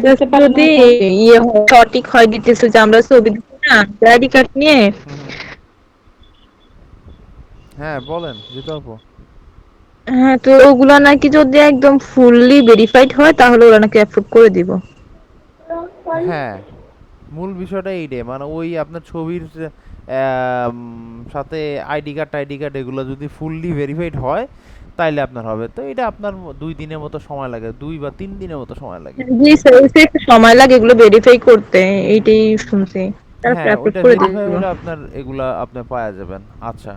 বুঝতে পারলাম না যদি স্যার। ইয়ে সঠিক হয় ডিটেলস যে আমরা ছবি দিচ্ছি না আইডি কার্ড নিয়ে। হুম হুম। হ্যাঁ বলেন জিতু আপু। হ্যাঁ, তো ওগুলা নাকি যদি একদম ফুললি ভেরিফাইড হয় তাহলে ওরা নাকি অ্যাপ্রুভ করে দিব। হ্যাঁ, মূল বিষয়টা এইটাই, মানে ওই আপনার ছবির সাথে আইডি কার্ড এগুলো যদি ফুললি ভেরিফাইড হয় তাইলে আপনার হবে। তো এটা আপনার 2 দিনের মতো সময় লাগে, 2 বা 3 দিনের মতো সময় লাগে। জি স্যার, ওইটা একটু সময় লাগে এগুলো ভেরিফাই করতে, এইটাই শুনছি। তারপর হ্যাঁ অ্যাপ্রুভ ওইটা করে ভেরিফাই দিব। হলে আপনার এগুলা আপনি পাওয়া যাবেন। আচ্ছা,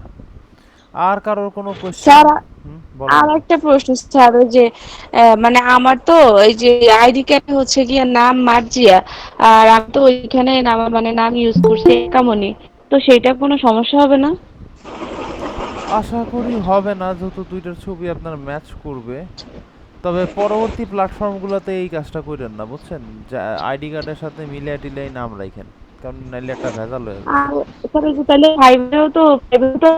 আর কারোর কোনো কোয়েশ্চেন? স্যার, হুম, বলেন আর আপু। একটা প্রশ্ন স্যার, ওই যে মানে আমার তো এই যে আইডি কার্ডে হচ্ছে গিয়ে নাম মার্জিয়া, আর আমি তো ওইখানে নাম মানে নাম ইউজ করছি একামনি, তো সেইটা কোনো সমস্যা হবে না? আশা করি হবে না, যেহেতু দুইটার ছবি আপনার ম্যাচ করবে। তবে পরবর্তী প্ল্যাটফর্মগুলোতে এই কাজটা করেন না, বুঝছেন? যা আইডি কার্ডের সাথে মিলিয়ে টিলিয়ে নাম রাখেন, কারণ নাইলে একটা ভেজাল হয়ে যাবে। আর স্যার ওই যে তাহলে ফাইভেও তো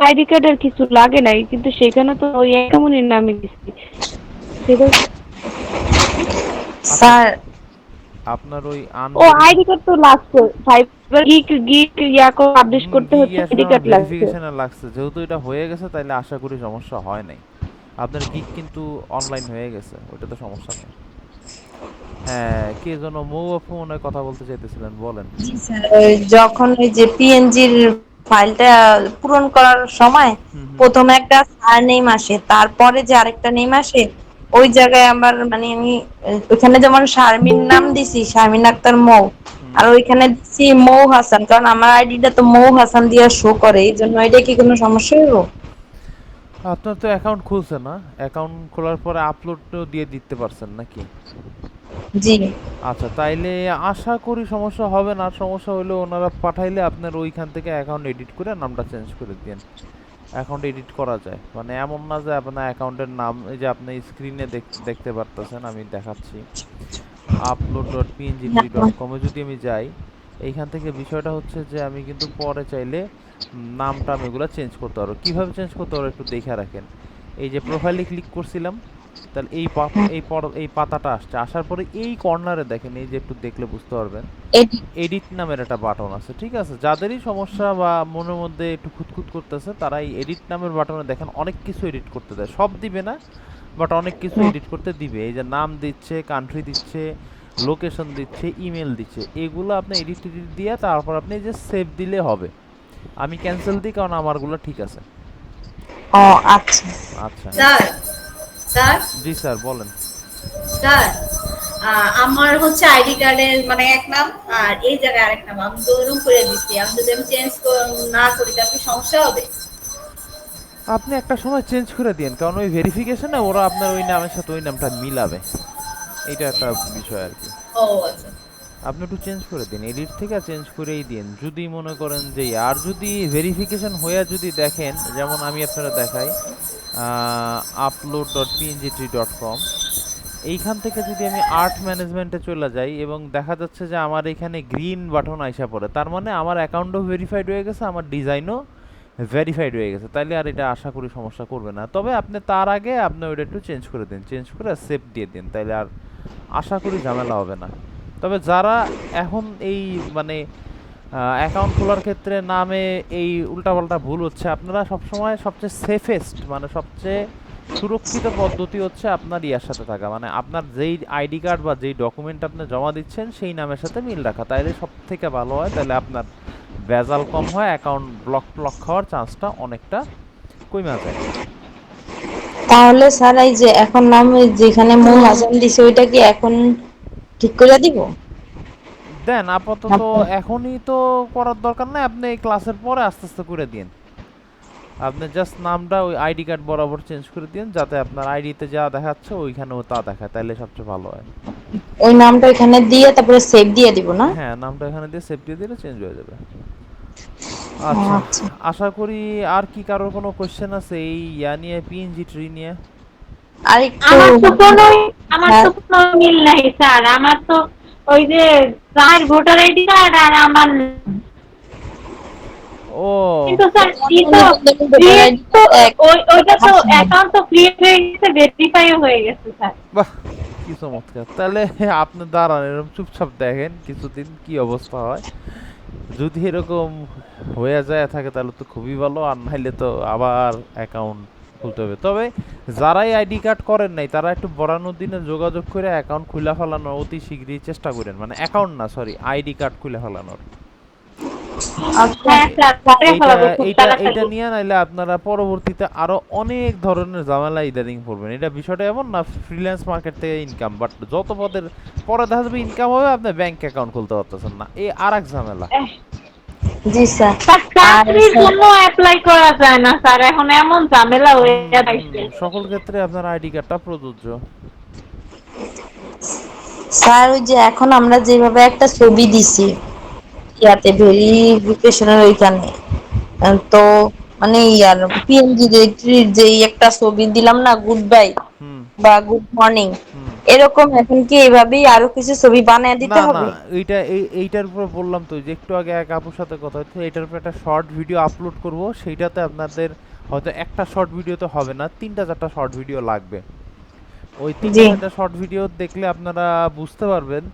আইডি কার্ডের কিছু লাগে নাই, কিন্তু সেখানে তো ওই একামনির নামই দিচ্ছি সেটা। আচ্ছা, স্যার, আপনার ওই ও আনভেরিফাই আইডি কার্ড তো লাগছে, ফাইবার গিক গিক ইয়াকো পাবলিশ করতে গিগ হচ্ছে, আসলে আইডি আমার কার্ড লাগছে। ভেরিফিকেশনে লাগছে, যেহেতু এটা হয়ে গেছে তাইলে আশা করি সমস্যা হয় নাই। আপনার গিগ কিন্তু অনলাইন হয়ে গেছে, ওইটা তো সমস্যা নেই। হ্যাঁ, কে যেন মৌ আপু মনে হয় কথা বলতে চাইতেছিলেন, বলেন। জি স্যার, যখন ওই যে পিএনজির ফাইলটা পূরণ করার সময় হুম হুম প্রথমে একটা সারনেম আসে, তারপরে যে আরেকটা নেম আসে, ওই জায়গায় আমার মানে আমি ওইখানে যেমন শারমিন নাম দিছি, শারমিন আক্তার মৌ, হুম। আর ওইখানে দিছি মৌ হাসান, কারণ আমার আইডিটা তো মৌ হাসান দিয়ে শো করে, এই জন্য এটা কি কোনো সমস্যা হলো? আপনার তো অ্যাকাউন্ট খুলছে না, অ্যাকাউন্ট খোলার পরে আপলোডও দিয়ে দিতে পারছেন নাকি? জি। আচ্ছা, তাইলে আশা করি সমস্যা হবে না। আর সমস্যা হলে ওনারা পাঠাইলে আপনার ওইখান থেকে অ্যাকাউন্ট এডিট করে নামটা চেঞ্জ করে দিন। অ্যাকাউন্ট এডিট করা যায়, মানে এমন না যে আপনার অ্যাকাউন্টের নাম এই যে আপনি স্ক্রিনে দেখতে পারতেছেন, আমি দেখাচ্ছি। upload.pngtree.com এ যদি আমি যাই, এইখান থেকে বিষয়টা হচ্ছে যে আমি কিন্তু পরে চাইলে নামটা আমি এগুলো চেঞ্জ করতে পারবো। কিভাবে চেঞ্জ করতে পারবো একটু দেখে রাখেন। এই যে প্রোফাইলে ক্লিক করছিলাম, তাহলে এই পাতাটা আসছে, আসার পরে এই কর্নারে দেখেন, এই যে একটু দেখলে বুঝতে পারবেন এডিট নামের একটা বাটন আছে, ঠিক আছে? যাদেরই সমস্যা বা মনের মধ্যে একটু খুঁতখুত করতেছে তারা এই এডিট নামের বাটনে দেখেন অনেক কিছু এডিট করতে দেয়, সব দিবে না, বাট অনেক কিছু এডিট করতে দিবে। এই যে নাম দিচ্ছে, কান্ট্রি দিচ্ছে, লোকেশন দিচ্ছে, ইমেল দিচ্ছে, এগুলো আপনি এডিট এডিট দিয়ে তারপর আপনি এই যে সেভ দিলে হবে। আমি ক্যান্সেল দিই কারণ আমারগুলো ঠিক আছে। ও আচ্ছা। আচ্ছা। স্যার, স্যার, জি স্যার, বলেন। স্যার, আমার হচ্ছে আইডি কার্ডের মানে এক নাম, আর এই জায়গায় আরেক নাম, আমি তো ওরকম করে দিচ্ছি, আমি যদি আমি চেঞ্জ না করি তাহলে কি সমস্যা হবে? আপনি একটা সময় চেঞ্জ করে দিন, কারণ ওই ভেরিফিকেশনে ওরা আপনার ওই নামের সাথে ওই নামটা মিলাবে, এটা একটা বিষয় আর কি। ও আচ্ছা। আপনি একটু চেঞ্জ করে দিন, এডিট থেকে চেঞ্জ করেই দিন যদি মনে করেন যে, আর যদি ভেরিফিকেশন হয়ে যদি দেখেন, যেমন আমি আপনারা দেখাই upload.pngtree.com, এইখান থেকে যদি আমি আর্ট ম্যানেজমেন্টে চলে যাই এবং দেখা যাচ্ছে যে আমার এখানে গ্রিন বাটন আইসা পড়ে, তার মানে আমার অ্যাকাউন্টও ভেরিফাইড হয়ে গেছে, আমার ডিজাইনও ভেরিফাইড হয়ে গেছে, তাইলে আর এটা আশা করি সমস্যা করবে না। তবে আপনি তার আগে আপনি ওইটা একটু চেঞ্জ করে দিন, চেঞ্জ করে সেভ দিয়ে দিন, তাইলে আর আশা করি ঝামেলা হবে না। তবে যারা এখন এই মানে অ্যাকাউন্ট খোলার ক্ষেত্রে নামে এই উল্টাপাল্টা ভুল হচ্ছে, আপনারা সবসময় সবচেয়ে সেফেস্ট মানে সবচেয়ে সুরক্ষিত পদ্ধতি হচ্ছে আপনার ইয়ার সাথে থাকা, মানে আপনার যেই আইডি কার্ড বা যেই ডকুমেন্ট আপনি জমা দিচ্ছেন সেই নামের সাথে মিল রাখা, তাইলে সব থেকে ভালো হয়। তাহলে আপনার ভেজাল কম হয়, অ্যাকাউন্ট ব্লক খাওয়ার চান্সটা অনেকটা কমে যায়। তাহলে স্যার এই যে এখন নাম যেখানে মৌ হাসান দিছে ওইটা কি এখন ঠিক করে দিব? দেন আপাতত, এখনই তো করার দরকার নাই, আপনি এই ক্লাসের পরে আস্তে আস্তে করে দিন। আপনি জাস্ট নামটা ওই আইডি কার্ড বরাবর চেঞ্জ করে দিন, যাতে আপনার আইডিতে যা দেখাচ্ছে ওইখানেও তা দেখায়, তাহলে সবচেয়ে ভালো হয়। ওই নামটা এখানে দিয়ে তারপরে সেভ দিয়ে দিব না? হ্যাঁ, নামটা এখানে দিয়ে সেভ দিয়ে দিলে চেঞ্জ হয়ে যাবে। ও আচ্ছা, আচ্ছা। আশা করি আর কি কারোর কোনো কোশ্চেন আছে এই ইয়া নিয়ে, পিএনজি ট্রি নিয়ে? আর একটু আমার তো কোনো আমার হ্যাঁ, তো কোনো মিল নাই স্যার, আমার তো ওই যে স্যার ভোটার আইডি কার্ড আর আমার ও, কিন্তু স্যার ই তো ভোটার ক্রিয়েট আইডি তো এক ওইটা তো আসেনি। অ্যাকাউন্ট তো ক্রিয়েট হয়ে গেছে, ভেরিফাইও হয়ে গেছে স্যার। বাহ, কি কি চমৎকার! তাহলে আপনি দাঁড়ান, এরকম চুপচাপ দেখেন কিছুদিন কি অবস্থা হয়। যদি এরকম হয়ে যায় থাকে তাহলে তো খুবই ভালো, আর নাইলে তো আবার অ্যাকাউন্ট খুলতে হবে। তবে যারাই আইডি কার্ড করেন নাই তারা একটু বড়ানোর দিনে যোগাযোগ করে অ্যাকাউন্ট খুলে ফেলানোর অতি শীঘ্রই চেষ্টা করেন, মানে অ্যাকাউন্ট না, সরি, আইডি কার্ড খুলে ফেলানোর। আচ্ছা হ্যাঁ স্যার, করে এইটা ফেলাবো খুব এইটা এইটা তাড়াতাড়ি। নিয়ে নাইলে আপনারা পরবর্তীতে আরো অনেক ধরনের ঝামেলা ইদানিং পড়বেন। এটা বিষয়টা এমন না ফ্রিল্যান্স মার্কেট থেকে ইনকাম, বাট যত পদের পরে দেখা যাবে ইনকাম হবে, আপনি ব্যাংক অ্যাকাউন্ট খুলতে পারতেছেন না, এই আর এক ঝামেলা। জি স্যার। স্যার আর চাকরির স্যার, জন্য অ্যাপ্লাই করা যায় না স্যার, এখন এমন ঝামেলা হয়ে যাচ্ছে। সকল ক্ষেত্রে আপনার আইডি কার্ডটা প্রযোজ্য। স্যার ওই যে এখন আমরা যেভাবে একটা ছবি দিছি ইয়াতে ভেরিফিকেশনের ওইখানে, তো মানে ইয়ার পিএনজি ডিরেক্টরির যে একটা ছবি দিলাম না, গুড বাই হুম বা গুড মর্নিং, হুম এরকম এখন কি এইভাবেই আরো কিছু ছবি বানিয়ে না দিতে না, হবে? এইটার উপর বললাম তো যে একটু আগে এক আপুর সাথে কথা হচ্ছে, এইটার উপর একটা শর্ট ভিডিও আপলোড করব, সেইটাতে আপনাদের হয়তো একটা শর্ট ভিডিওতে হবে না, 3টা 4টা শর্ট ভিডিও লাগবে। ওই জি, 3টা 4টা শর্ট ভিডিও দেখলে আপনারা বুঝতে পারবেন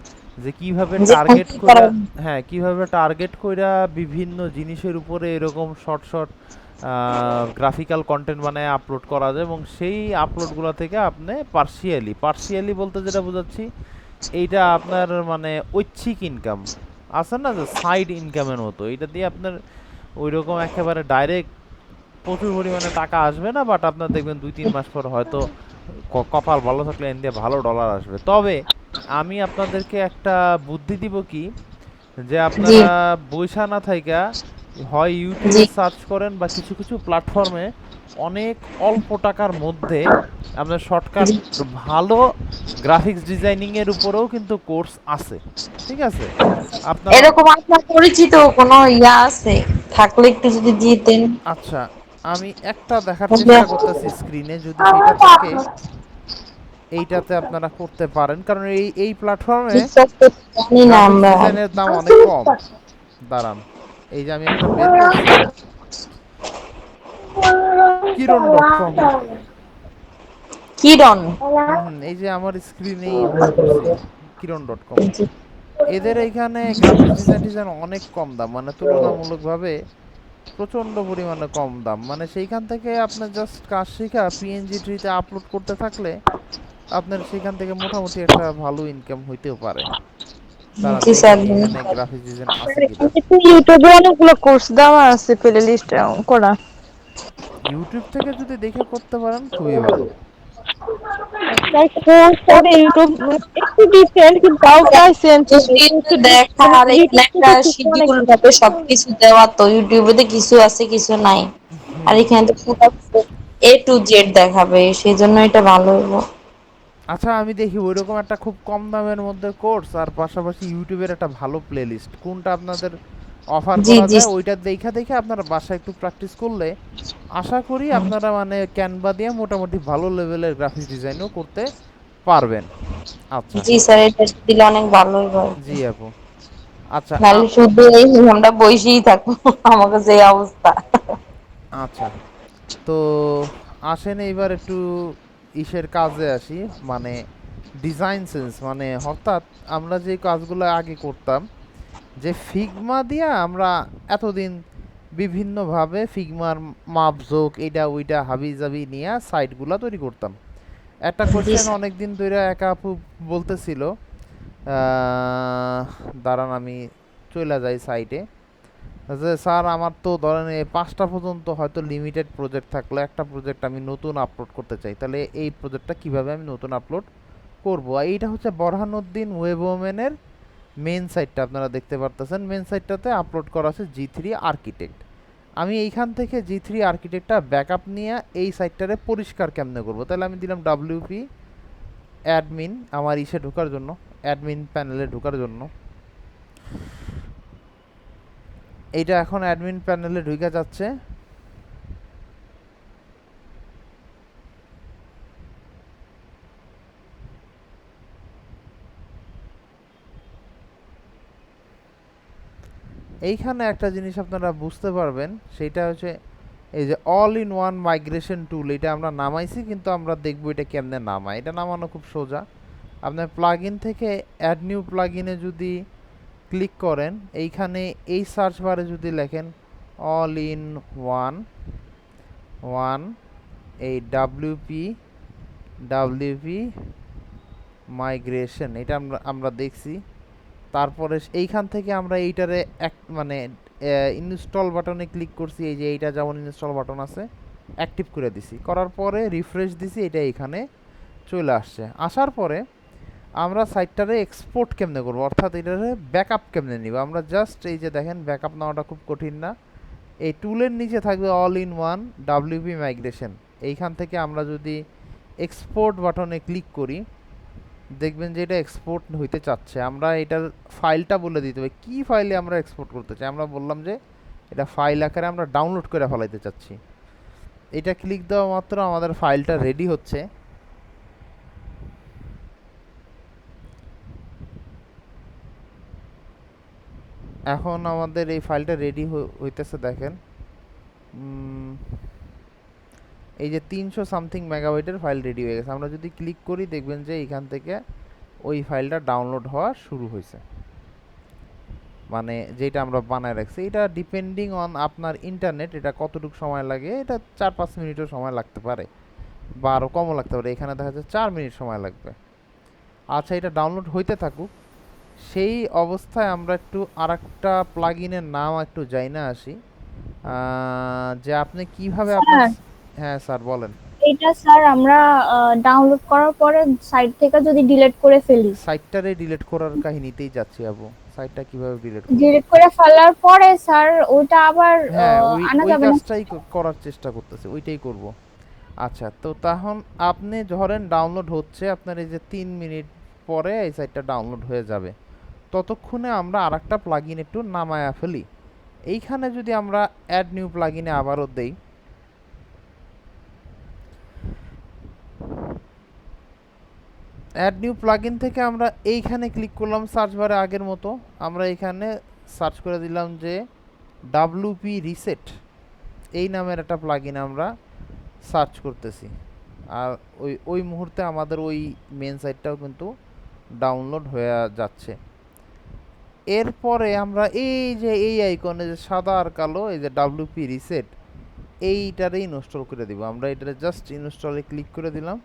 যে কিভাবে যে টার্গেট কি করা কইরা, হ্যাঁ, কিভাবে টার্গেট কইরা বিভিন্ন জিনিসের উপরে এরকম শর্ট শর্ট গ্রাফিক্যাল কন্টেন্ট বানায় আপলোড করা যায়, এবং সেই আপলোডগুলো থেকে আপনি পার্শিয়ালি বলতে যেটা বোঝাচ্ছি, এইটা আপনার মানে ঐচ্ছিক ইনকাম আছে না, যে সাইড ইনকামের মতো, এইটা দিয়ে আপনার ওইরকম একেবারে ডাইরেক্ট প্রচুর পরিমাণে টাকা আসবে না, বাট আপনার দেখবেন 2-3 মাস পর হয়তো কপাল ভালো থাকলে এন দিয়ে ভালো ডলার আসবে। তবে আমি আপনাদেরকে একটা বুদ্ধি দিব কি, যে জি, আপনারা বইসা না থাইকা হয় জি, ইউটিউবে সার্চ করেন বা কিছু কিছু প্ল্যাটফর্মে অনেক অল্প টাকার মধ্যে আপনার শর্টকাট জি। ভালো গ্রাফিক্স ডিজাইনিং এর উপরেও কিন্তু কোর্স আছে, ঠিক আছে? আপনারা, এরকম আপনার পরিচিত কোনো ইয়া আছে থাকলে একটু যদি দিতেন। আচ্ছা, আমি একটা দেখার তাহলে চেষ্টা করতেছি স্ক্রিনে, যদি সেটা থাকে এইটাতে আপনারা করতে পারেন, কারণ এই প্ল্যাটফর্মে বিশ্বাস করতে জানি না গ্রাফিক্স আমরা। ডিজাইনের দাম অনেক কম। দাঁড়ান, এই যে আমি একটা বের করছি, kiron.com। কিরণ। এই যে আমার স্ক্রিনেই অন করছি, kiron.com। জি, এদের এইখানে গ্রাফিক্স ডিজাইন অনেক কম দাম, মানে তুলনামূলকভাবে প্রচন্ড পরিমাণে কম দাম, মানে সেইখান থেকে আপনার জাস্ট কাজ শেখা পিএনজি ট্রিতে আপলোড করতে থাকলে আপনার সেখান থেকে মোটামুটি একটা ভালো ইনকাম হইতেও পারে। দাঁড়ান জি স্যার, দেখি এখানে ধন্যবাদ। গ্রাফিক্স ডিজাইন আছে কিনা। কিন্তু ইউটিউবে অনেকগুলো কোর্স দেওয়া আছে প্লে লিস্ট করা। ইউটিউব থেকে যদি দেখে করতে পারেন খুবই ভালো। তাই কোর্স করে ইউটিউব একটু ডিফারেন্ট কিন্তু তাও প্রায় সেম সেম। যদি একটু দেখা আর এখানে ইউটিউব একটা থেকে শিখতে অনেক শিডিউল কিছু। ভাবে সবকিছু দেওয়া, তো ইউটিউবে তো কিছু আছে কিছু নাই, আর হুম এখানে তো পুরো A to Z দেখাবে, সেই জন্য এটা ভালো হইবো। আচ্ছা, আমি দেখি ওইরকম একটা খুব কম দামের মধ্যে কোর্স আর পাশাপাশি ইউটিউবের একটা ভালো প্লেলিস্ট কোনটা আপনাদের অফার জি, করা জি, যায়, ওইটা দেখে দেখে আপনারা বাসায় একটু প্র্যাকটিস করলে আশা করি আপনারা মানে ক্যানভা দিয়ে মোটামুটি ভালো লেভেলের গ্রাফিক্স ডিজাইনও করতে পারবেন। আচ্ছা, জি স্যার, এটা দিলে অনেক ভালো হইবো। জি আপু। আচ্ছা নাহলে শুধু এই আমরা বসেই থাকবো আমাকে যে অবস্থা। আচ্ছা, তো আসেন এইবার একটু ইসের কাজে আসি, মানে ডিজাইন সেন্স, মানে অর্থাৎ আমরা যে কাজগুলো আগে করতাম, যে ফিগমা দিয়ে আমরা এতদিন বিভিন্নভাবে ফিগমার মাপজোক এটা ওইটা হাবি জাবি নিয়ে সাইটগুলো তৈরি করতাম। একটা জি কোশ্চেন স্যার। অনেক দিন ধরে একা আপু বলতেছিল, দাঁড়ান আমি চলে যাই সাইটে, যে স্যার আমার তো ধরেন এই 5টা পর্যন্ত হয়তো লিমিটেড প্রজেক্ট থাকলে একটা প্রজেক্ট আমি নতুন আপলোড করতে চাই, তাহলে এই প্রজেক্টটা কিভাবে আমি নতুন আপলোড করব? এইটা হচ্ছে বরহানুদ্দিন ওয়েব ওমেনের মেন সাইটটা, আপনারা দেখতে পারতেছেন। মেন সাইটটাতে আপলোড করা আছে জি3 আর্কিটেক্ট। আমি এইখান থেকে জি3 আর্কিটেক্টটা ব্যাকআপ নিয়ে এই সাইটটারে পরিষ্কার কেমনে করব, তাহলে আমি দিলাম WP অ্যাডমিন আমার ইসে ঢোকার জন্য, অ্যাডমিন প্যানেলে ঢোকার জন্য। এইটা এখন অ্যাডমিন প্যানেলে ঢুকে যাচ্ছে। এইখানে একটা জিনিস আপনারা বুঝতে পারবেন, সেটা হচ্ছে এই যে অল ইন ওয়ান মাইগ্রেশন টুল, এটা আমরা নামাইছি, কিন্তু আমরা দেখবো এটা কেমনে নামায়। এটা নামানো খুব সোজা, আপনার প্লাগইন থেকে অ্যাড নিউ প্লাগইনে যদি ক্লিক করেন, এইখানে এই সার্চ বারে যদি লেখেন অল ইন ওয়ান ওয়ান এই ডাব্লিউপি মাইগ্রেশন, এটা আমরা দেখছি। তারপরে এইখান থেকে আমরা এইটারে এক মানে ইনস্টল বাটনে ক্লিক করছি, এই যে এইটা যেমন ইনস্টল বাটন আছে অ্যাক্টিভ করে দিছি, করার পরে রিফ্রেশ দিছি, এটা এখানে চলে আসছে। আসার পরে আমরা সাইটটারে এক্সপোর্ট কেমনে করবো, অর্থাৎ এটারে ব্যাকআপ কেমনে নিব, আমরা জাস্ট এই যে দেখেন ব্যাকআপ নেওয়াটা খুব কঠিন না, এই টুলের নিচে থাকবে all in one WP migration, এইখান থেকে আমরা যদি এক্সপোর্ট বাটনে ক্লিক করি দেখবেন যে এটা এক্সপোর্ট হইতে চাচ্ছে। আমরা এটার ফাইলটা বলে দিতে হবে কী ফাইলে আমরা এক্সপোর্ট করতে চাই, আমরা বললাম যে এটা ফাইল আকারে আমরা ডাউনলোড করে ফেলাইতে চাচ্ছি। এটা ক্লিক দেওয়া মাত্র আমাদের ফাইলটা রেডি হচ্ছে। এখন আমাদের এই ফাইলটা রেডি হইতেছে, দেখেন এই যে 300 সামথিং মেগাবাইটের ফাইল রেডি হয়ে গেছে। আমরা যদি ক্লিক করি দেখবেন যে এখান থেকে ওই ফাইলটা ডাউনলোড হওয়া শুরু হয়েছে, মানে যেটা আমরা বানায় রাখছি। এটা ডিপেন্ডিং অন আপনার ইন্টারনেট, এটা কতটুকু সময় লাগে, এটা 4-5 মিনিটও সময় লাগতে পারে বা আরও কমও লাগতে পারে। এখানে দেখা যাচ্ছে 4 মিনিট সময় লাগবে। আচ্ছা, এটা ডাউনলোড হইতে থাকুক, সেই অবস্থায় আমরা একটু আরেকটা প্লাগইনের নাম একটু যাই না আসি, যে আপনি কিভাবে আপনার। হ্যাঁ স্যার বলেন। এটা স্যার আমরা ডাউনলোড করার পরে সাইট থেকে যদি ডিলিট করে ফেলি, সাইটটারে ডিলিট করার কাহিনীতেই যাচ্ছি আপু, সাইটটা কিভাবে ডিলিট ডিলিট করে ফেলার পরে স্যার ওটা আবার হ্যাঁ আনা ওই যাবে না? কাজটাই করার চেষ্টা করতেছে, ওইটাই করব। আচ্ছা, তো তখন আপনি ধরেন ডাউনলোড হচ্ছে, আপনার এই যে 3 মিনিট পরে এই সাইটটা ডাউনলোড হয়ে যাবে, ততক্ষণে আমরা আরেকটা প্লাগইন একটু নামায়া ফেলি। এইখানে যদি আমরা অ্যাড নিউ প্লাগইনে আবারও দেই, অ্যাড নিউ প্লাগইন থেকে আমরা এইখানে ক্লিক করলাম সার্চ বারে আগের মতো, আমরা এখানে সার্চ করে দিলাম যে ডাব্লিউপি রিসেট এই নামের একটা প্লাগইন আমরা সার্চ করতেছি, আর ওই মুহূর্তে আমাদের ওই মেন সাইটটাও কিন্তু ডাউনলোড হয়ে যাচ্ছে। এরপরে আমরা এই যে এই আইকনে যে সাদা আর কালো এই যে ডাব্লিউপি রিসেট, এইটারে ইনস্টল করে দিব। আমরা এটারে জাস্ট ইনস্টলে ক্লিক করে দিলাম,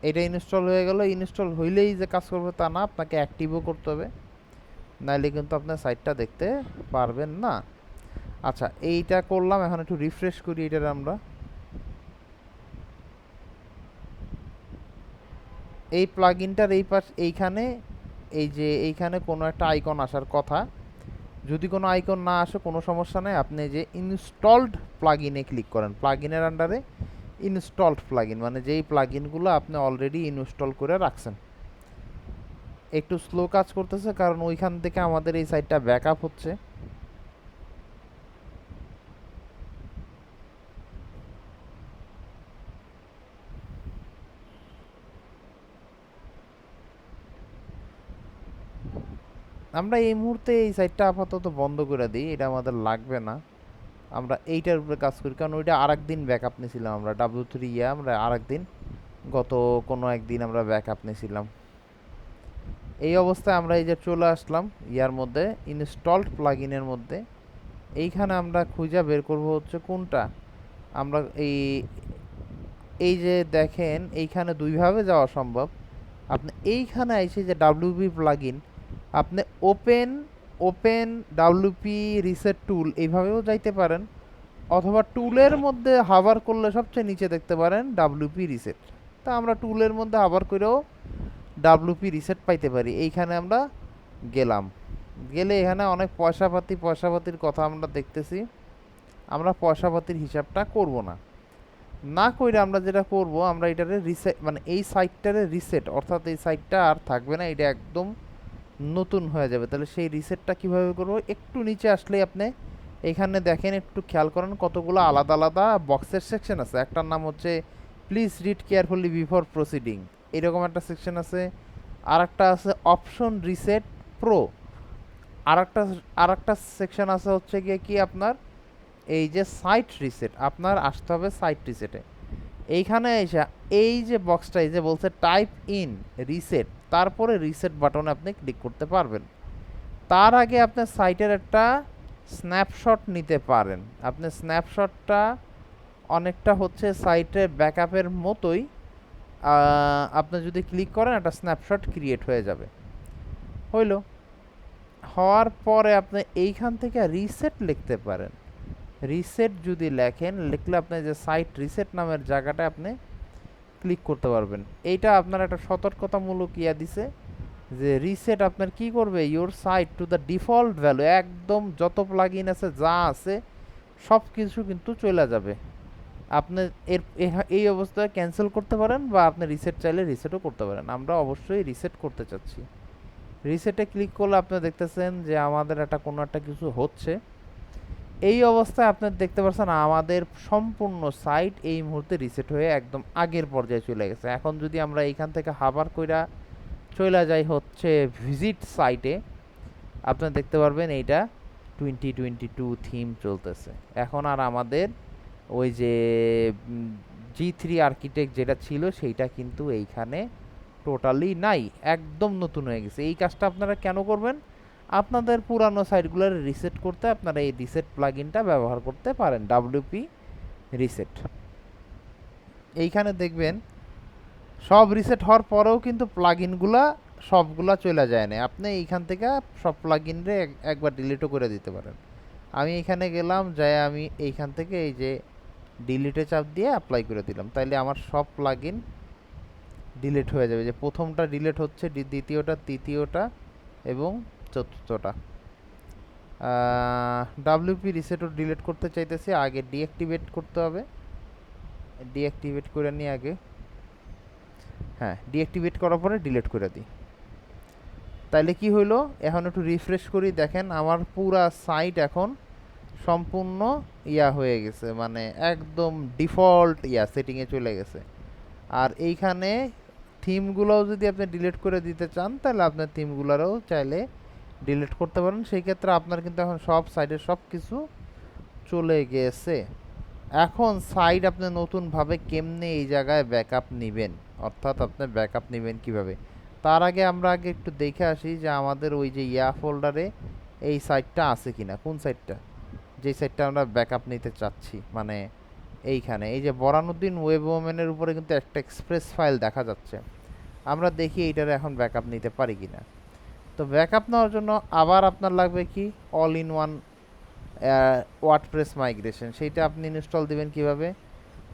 এটা ইনস্টল হয়ে গেল। ইনস্টল হইলেই যে কাজ করবে তা না, আপনাকে অ্যাক্টিভও করতে হবে, নাইলে কিন্তু আপনার সাইটটা দেখতে পারবেন না। আচ্ছা, এইটা করলাম, এখন একটু রিফ্রেশ করি এটার আমরা। এই প্লাগইনটার এই পাশ এইখানে এই যে এইখানে কোনো একটা আইকন আসার কথা, যদি কোনো আইকন না আসে কোনো সমস্যা নেই, আপনি যে ইনস্টলড প্লাগইনে ক্লিক করেন, প্লাগইনের আন্ডারে ইনস্টলড প্লাগইন মানে যেই প্লাগইনগুলো আপনি অলরেডি ইনস্টল করে রাখছেন। একটু স্লো কাজ করতেছে কারণ ওইখান থেকে আমাদের এই সাইটটা ব্যাকআপ হচ্ছে। আমরা এই মুহূর্তে এই সাইটটা আপাতত বন্ধ করে দিই, এটা আমাদের লাগবে না। আমরা এইটার উপরে কাজ করি, কারণ ওইটা আরেকদিন ব্যাকআপ নিয়েছিলাম আমরা W3 আমরা আরেকদিন গত কোনো একদিন আমরা ব্যাকআপ নিয়েছিলাম। এই অবস্থায় আমরা এই যে চলে আসলাম ইয়ার মধ্যে ইনস্টলড প্লাগইনের মধ্যে। এইখানে আমরা খুঁজে বের করব হচ্ছে কোনটা আমরা এই যে দেখেন এইখানে দুইভাবে যাওয়া সম্ভব। আপনি এইখানে এসে যে ডাব্লিউপি প্লাগইন আপনি ওপেন ডাব্লিউপি রিসেট টুল এইভাবেও যাইতে পারেন, অথবা টুলের মধ্যে হাভার করলে সবচেয়ে নিচে দেখতে পারেন ডাব্লিউপি রিসেট। তা আমরা টুলের মধ্যে হাভার করেও ডাব্লিউপি রিসেট পাইতে পারি। এইখানে আমরা গেলে এখানে অনেক পয়সাপাতির কথা আমরা দেখতেছি। আমরা পয়সাপাতির হিসাবটা করব না কইরে আমরা যেটা করব, আমরা এটারে রিসেট মানে এই সাইটটারে রিসেট, অর্থাৎ এই সাইটটা আর থাকবে না, এটা একদম নতুন হয়ে যাবে। তাহলে সেই রিসেটটা কিভাবে করব, একটু নিচে আসলেই আপনি এখানে দেখেন, একটু খেয়াল করেন কতগুলো আলাদা আলাদা বক্সের সেকশন আছে। একটার নাম হচ্ছে please read carefully before proceeding, এরকম একটা সেকশন আছে। আর একটা আছে অপশন রিসেট প্রো, আর একটা সেকশন আছে হচ্ছে গিয়ে কি আপনার এই যে সাইট রিসেট, আপনার আসতে হবে সাইট রিসেটে। এইখানে এসে এই যে বক্সটা এই যে বলছে টাইপ ইন রিসেট, তারপরে রিসেট বাটনে আপনি ক্লিক করতে পারবেন। তার আগে আপনার সাইটের একটা স্ন্যাপশট নিতে পারেন। আপনি স্ন্যাপশটটা অনেকটা হচ্ছে সাইটের ব্যাকআপের মতোই, আপনি যদি ক্লিক করেন একটা স্ন্যাপশট ক্রিয়েট হয়ে যাবে। হইল, হওয়ার পরে আপনি এইখান থেকে রিসেট লিখতে পারেন। রিসেট যদি লেখেন, লিখলে আপনি যে সাইট রিসেট নামের জায়গাটা আপনি ক্লিক করতে পারবেন। এইটা আপনার একটা সতর্কতামূলক ইয়া দিছে যে রিসেট আপনার কি করবে, your site to the default value, একদম যত প্লাগইন আছে যা আছে সব কিছু কিন্তু চলে যাবে। আপনি এই অবস্থায় ক্যান্সেল করতে পারেন বা আপনি রিসেট চাইলে রিসেটও করতে পারেন। আমরা অবশ্যই রিসেট করতে চাচ্ছি। রিসেটে ক্লিক করলে আপনি দেখতেছেন যে আমাদের একটা কোনো একটা কিছু হচ্ছে। এই অবস্থায় আপনি দেখতে পাচ্ছেন আমাদের সম্পূর্ণ সাইট এই মুহূর্তে রিসেট হয়ে একদম আগের পর্যায়ে চলে গেছে। এখন যদি আমরা এইখান থেকে হাবার কইরা চলে যাই হচ্ছে ভিজিট সাইটে, আপনি দেখতে পারবেন এইটা 2022 থিম চলতেছে। এখন আর আমাদের ওই যে G3 আর্কিটেক্ট যেটা ছিল সেইটা কিন্তু এইখানে টোটালি নাই, একদম নতুন হয়ে গেছে। এই কাজটা আপনারা কেন করবেন? আপনাদের পুরানো সাইটগুলোর রিসেট করতে আপনারা এই রিসেট প্লাগইনটা ব্যবহার করতে পারেন, WP রিসেট। এইখানে দেখবেন সব রিসেট হওয়ার পরেও কিন্তু প্লাগইনগুলা সবগুলা চলে যায় না। আপনি এইখান থেকে সব প্লাগইনরে একবার ডিলিটও করে দিতে পারেন। আমি এখানে গেলাম, যাই আমি এইখান থেকে এই যে ডিলিটে চাপ দিয়ে অ্যাপ্লাই করে দিলাম, তাইলে আমার সব প্লাগইন ডিলিট হয়ে যাবে। যে প্রথমটা ডিলিট হচ্ছে, দ্বিতীয়টা, তৃতীয়টা এবং চতুর্থটা। WP রিসেটও ডিলিট করতে চাইতেছি, আগে ডিঅ্যাক্টিভেট করতে হবে। ডিঅ্যাক্টিভেট করে নিয়ে আগে, হ্যাঁ ডিঅ্যাক্টিভেট করার পরে ডিলিট করে দিই। তাইলে কি হইলো, এখন একটু রিফ্রেশ করি, দেখেন আমার পুরা সাইট এখন সম্পূর্ণ ইয়া হয়ে গেছে, মানে একদম ডিফল্ট ইয়া সেটিংয়ে চলে গেছে। আর এইখানে থিমগুলোও যদি আপনি ডিলিট করে দিতে চান, তাহলে আপনার থিমগুলোরও চাইলে ডিলিট করতে পারেন। সেই ক্ষেত্রে আপনার কিন্তু এখন সব সাইডের সব কিছু চলে গেছে। এখন সাইট আপনি নতুনভাবে কেমনে এই জায়গায় ব্যাকআপ নেবেন, অর্থাৎ আপনি ব্যাকআপ নেবেন কিভাবে, তার আগে আমরা আগে একটু দেখে আসি যে আমাদের ওই যে ইয়া ফোল্ডারে এই সাইটটা আছে কিনা। কোন সাইটটা? যেই সাইটটা আমরা ব্যাকআপ নিতে চাচ্ছি, মানে এইখানে এই যে বরানুদ্দিন ওয়েব ওমেনের উপরে কিন্তু একটা এক্সপ্রেস ফাইল দেখা যাচ্ছে। আমরা দেখি এইটারে এখন ব্যাকআপ নিতে পারি কিনা। তো ব্যাকআপ নেওয়ার জন্য আবার আপনার লাগবে কি, all in one WordPress migration. সেইটা আপনি ইনস্টল দিবেন কিভাবে?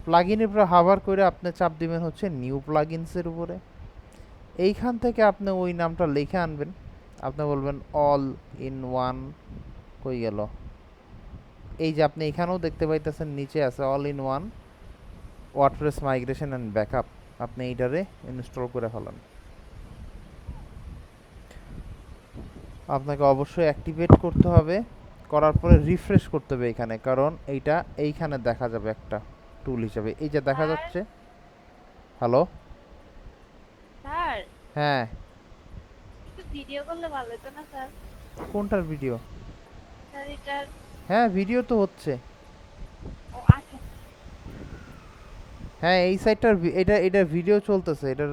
প্লাগইনের উপরে হাভার করে আপনি চাপ দিবেন হচ্ছে নিউ প্লাগইনসের উপরে। এইখান থেকে আপনি ওই নামটা লিখে আনবেন। আপনি বলবেন অল ইন ওয়ান, কই গেল, এই যে আপনি এখানেও দেখতে পাইতেছেন নিচে আছে all in one WordPress migration and backup. আপনি এইটারে ইনস্টল করে ফেলান। আপনাকে অবশ্যই অ্যাক্টিভেট করতে হবে, করার পরে রিফ্রেশ করতে হবে এখানে, কারণ এইখানে দেখা যাবে একটা টুল হিসেবে, এই যে দেখা যাচ্ছে। হ্যালো স্যার, হ্যাঁ, একটু ভিডিও করলে ভালো হতো না স্যার? কোনটার ভিডিও? স্যার এটার। হ্যাঁ ভিডিও তো হচ্ছে। ও আচ্ছা। হ্যাঁ এই সাইটটার এটার ভিডিও চলতেছে, এটার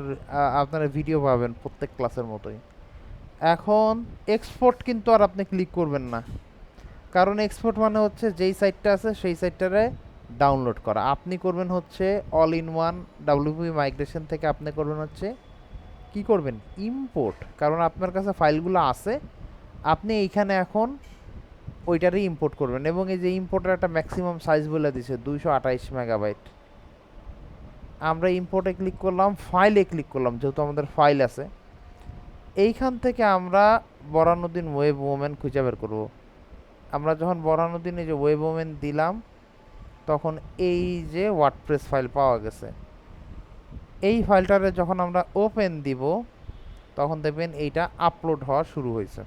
আপনারা ভিডিও পাবেন প্রত্যেক ক্লাসের মতোই। এখন এক্সপোর্ট কিন্তু আর আপনি ক্লিক করবেন না, কারণ এক্সপোর্ট মানে হচ্ছে যেই সাইটটা আছে সেই সাইটটারে ডাউনলোড করা। আপনি করবেন হচ্ছে all in one WP migration থেকে আপনি করবেন হচ্ছে কি করবেন, ইম্পোর্ট। কারণ আপনার কাছে ফাইলগুলো আছে, আপনি এইখানে এখন ওইটারই ইম্পোর্ট করবেন। এবং এই যে ইম্পোর্টের একটা ম্যাক্সিমাম সাইজ বলে দিছে 228 মেগাবাইট। আমরা ইম্পোর্টে ক্লিক করলাম, ফাইলে ক্লিক করলাম, যেহেতু আমাদের ফাইল আছে। এইখান থেকে আমরা বরানুদ্দিন ওয়েব ওমেন খুঁজে বের করব। আমরা যখন বরানুদ্দিন এই যে ওয়েব ওমেন দিলাম, তখন এই যে ওয়ার্ডপ্রেস ফাইল পাওয়া গেছে। এই ফাইলটারে যখন আমরা ওপেন দিব, তখন দেখবেন এইটা আপলোড হওয়া শুরু হয়েছে।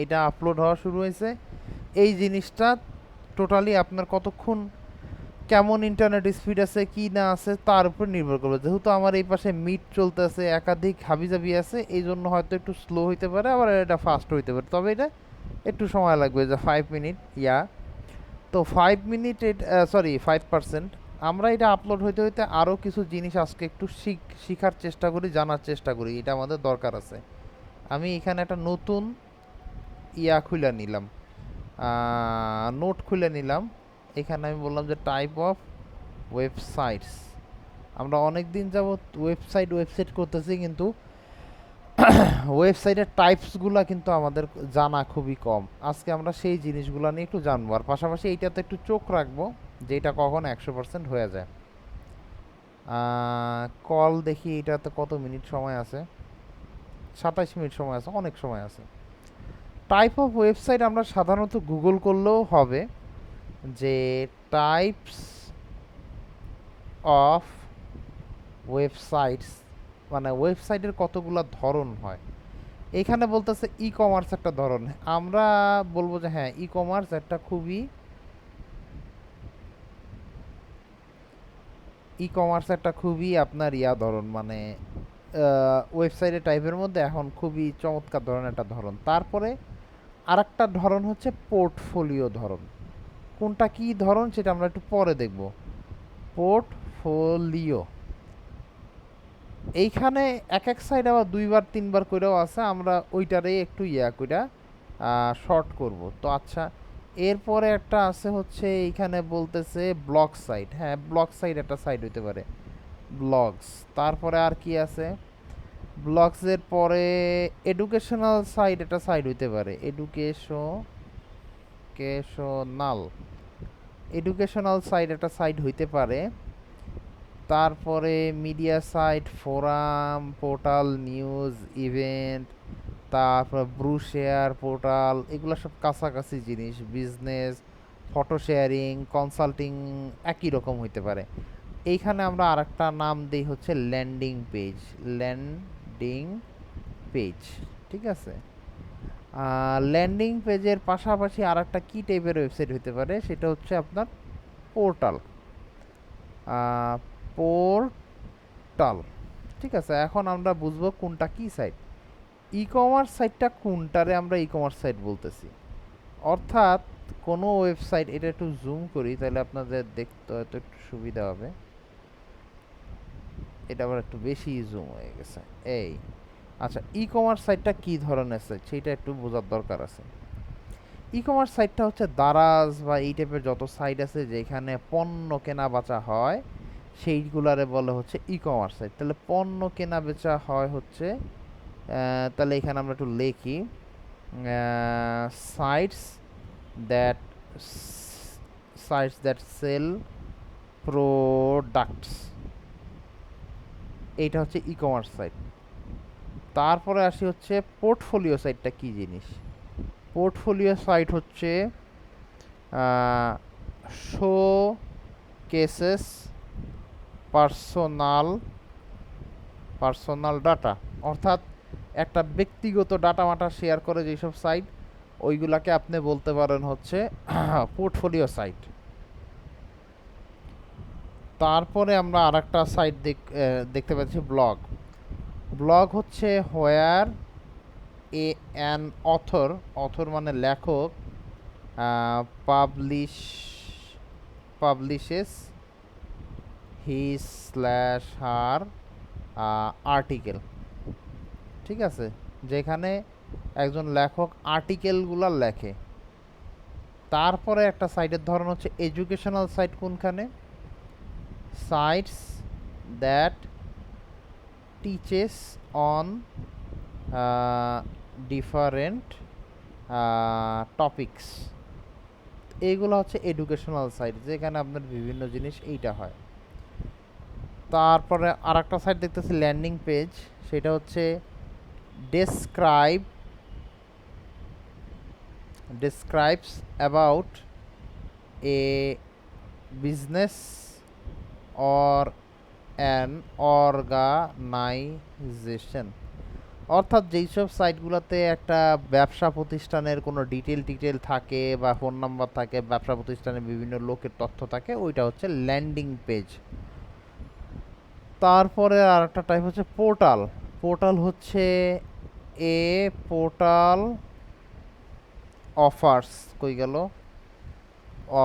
এইটা আপলোড হওয়া শুরু হয়েছে। এই জিনিসটা টোটালি আপনার কতক্ষণ কেমন ইন্টারনেট স্পিড আছে কি না আছে তার উপর নির্ভর করবে। যেহেতু আমার এই পাশে মিট চলতেছে, একাধিক হাবিজাবি আছে, এই জন্য হয়তো একটু স্লো হইতে পারে, আবার এটা ফাস্ট হইতে পারে, তবে এটা একটু সময় লাগবে, যে 5 মিনিট ইয়া। তো 5 মিনিট, সরি 5%। আমরা এটা আপলোড হইতে হইতে আরও কিছু জিনিস আজকে একটু শিখার চেষ্টা করি, জানার চেষ্টা করি, এটা আমাদের দরকার আছে। আমি এখানে একটা নতুন ইয়া খুলে নিলাম, নোট খুলে নিলাম। এখানে আমি বললাম যে টাইপ অফ ওয়েবসাইটস। আমরা অনেক দিন যাবত ওয়েবসাইট করতেছি, কিন্তু ওয়েবসাইটের টাইপসগুলো কিন্তু আমাদের জানা খুবই কম। আজকে আমরা সেই জিনিসগুলো নিয়ে একটু জানবো, আর পাশাপাশি এইটাতে একটু চোখ রাখবো যে এটা কখন 100% হয়ে যায়। কল দেখি এটাতে কত মিনিট সময় আছে, 27 মিনিট সময় আছে, অনেক সময় আছে। টাইপ অফ ওয়েবসাইট আমরা সাধারণত গুগল করলেও হবে, যে টাইপস অফ ওয়েবসাইটস, মানে ওয়েবসাইটের কতগুলো ধরন হয়। এখানে বলতেছে ই কমার্স একটা ধরন। আমরা বলবো যে হ্যাঁ, ই কমার্স একটা খুবই আপনার ইয়া ধরন, মানে ওয়েবসাইটের টাইপের মধ্যে এখন খুবই চমৎকার ধরনের একটা ধরন। তারপরে আরেকটা ধরন হচ্ছে পোর্টফোলিও ধরন। কোনটা কি ধরন সেটা আমরা একটু পরে দেখব। পোর্টফোলিও, এইখানে এক এক সাইড আবার 2বার 3বার করেও আছে, আমরা ওইটারেই একটু ইয়া কইরা শর্ট করব। তো আচ্ছা, এরপরে একটা আছে হচ্ছে এইখানে বলতেছে ব্লগ সাইট। হ্যাঁ, ব্লগ সাইট একটা সাইট হইতে পারে, ব্লগস। তারপরে আর কি আছে, ব্লগসের পরে এডুকেশনাল সাইট একটা সাইট হইতে পারে, এডুকেশনাল সাইট একটা সাইট হইতে পারে। তারপরে media site, forum, portal, news, event, তারপর ব্রু শেয়ার, পোর্টাল, এগুলো সব কাছাকাছি জিনিস। বিজনেস, ফটো শেয়ারিং, কনসাল্টিং একই রকম হইতে পারে। এইখানে আমরা আরেকটা নাম দিই হচ্ছে ল্যান্ডিং পেজ। ঠিক আছে, ল্যান্ডিং পেজের পাশাপাশি আরেকটা কি টাইপের ওয়েবসাইট হইতে পারে, সেটা হচ্ছে আপনার পোর্টাল। পোর্টাল, ঠিক আছে। এখন আমরা বুঝবো কোনটা কি সাইট। ই কমার্স সাইটটা কোনটারে আমরা ই কমার্স সাইট বলতেছি, অর্থাৎ কোনো ওয়েবসাইট, এটা একটু জুম করি তাহলে আপনাদের দেখতে হয়তো একটু সুবিধা হবে। এটা আবার একটু বেশি জুম হয়ে গেছে, এই। আচ্ছা, ই কমার্স সাইটটা কী ধরনের সাইট সেটা একটু বোঝার দরকার আছে। ই কমার্স সাইটটা হচ্ছে দারাজ বা এই টাইপের যত সাইট আছে যেখানে পণ্য কেনা বেচা হয়, সেইগুলারে বলে হচ্ছে ই কমার্স সাইট। তাহলে পণ্য কেনা বেচা হয় হচ্ছে, তাহলে এখানে আমরা একটু লিখি সাইটস দ্যাট সেল প্রোডাক্টস, এইটা হচ্ছে ই কমার্স সাইট। তারপরে আসি হচ্ছে পোর্টফোলিও সাইটটা কি জিনিস। পোর্টফোলিও সাইট হচ্ছে শো কেসেস পার্সোনাল ডাটা, অর্থাৎ একটা ব্যক্তিগত ডাটা মাটা শেয়ার করে যেসব সাইট, ওইগুলাকে আপনি বলতে পারেন হচ্ছে পোর্টফোলিও সাইট। তারপরে আমরা আরেকটা সাইট দেখতে পাচ্ছি ব্লগ হচ্ছে হোয়ার অ্যান অথর মানে লেখক, পাবলিশেস হিজ/হার আর্টিকেল। ঠিক আছে, যেখানে একজন লেখক আর্টিকেলগুলো লেখে। তারপরে একটা সাইটের ধরন হচ্ছে এডুকেশনাল সাইট। কোনখানে, sites that teaches on different topics, এইগুলো হচ্ছে এডুকেশনাল সাইট, যেখানে আপনার বিভিন্ন জিনিস এইটা হয়। তারপরে আর একটা সাইট দেখতেছি ল্যান্ডিং পেজ, সেটা হচ্ছে describes about a business or an organization, অর্থাৎ যেইসব সাইটগুলোতে একটা ব্যবসা প্রতিষ্ঠানের কোনো ডিটেল থাকে বা ফোন নাম্বার থাকে, ব্যবসা প্রতিষ্ঠানের বিভিন্ন লোকের তথ্য থাকে, ওইটা হচ্ছে ল্যান্ডিং পেজ। তারপরে আর একটা টাইপ হচ্ছে পোর্টাল হচ্ছে অফার্স কই গেল,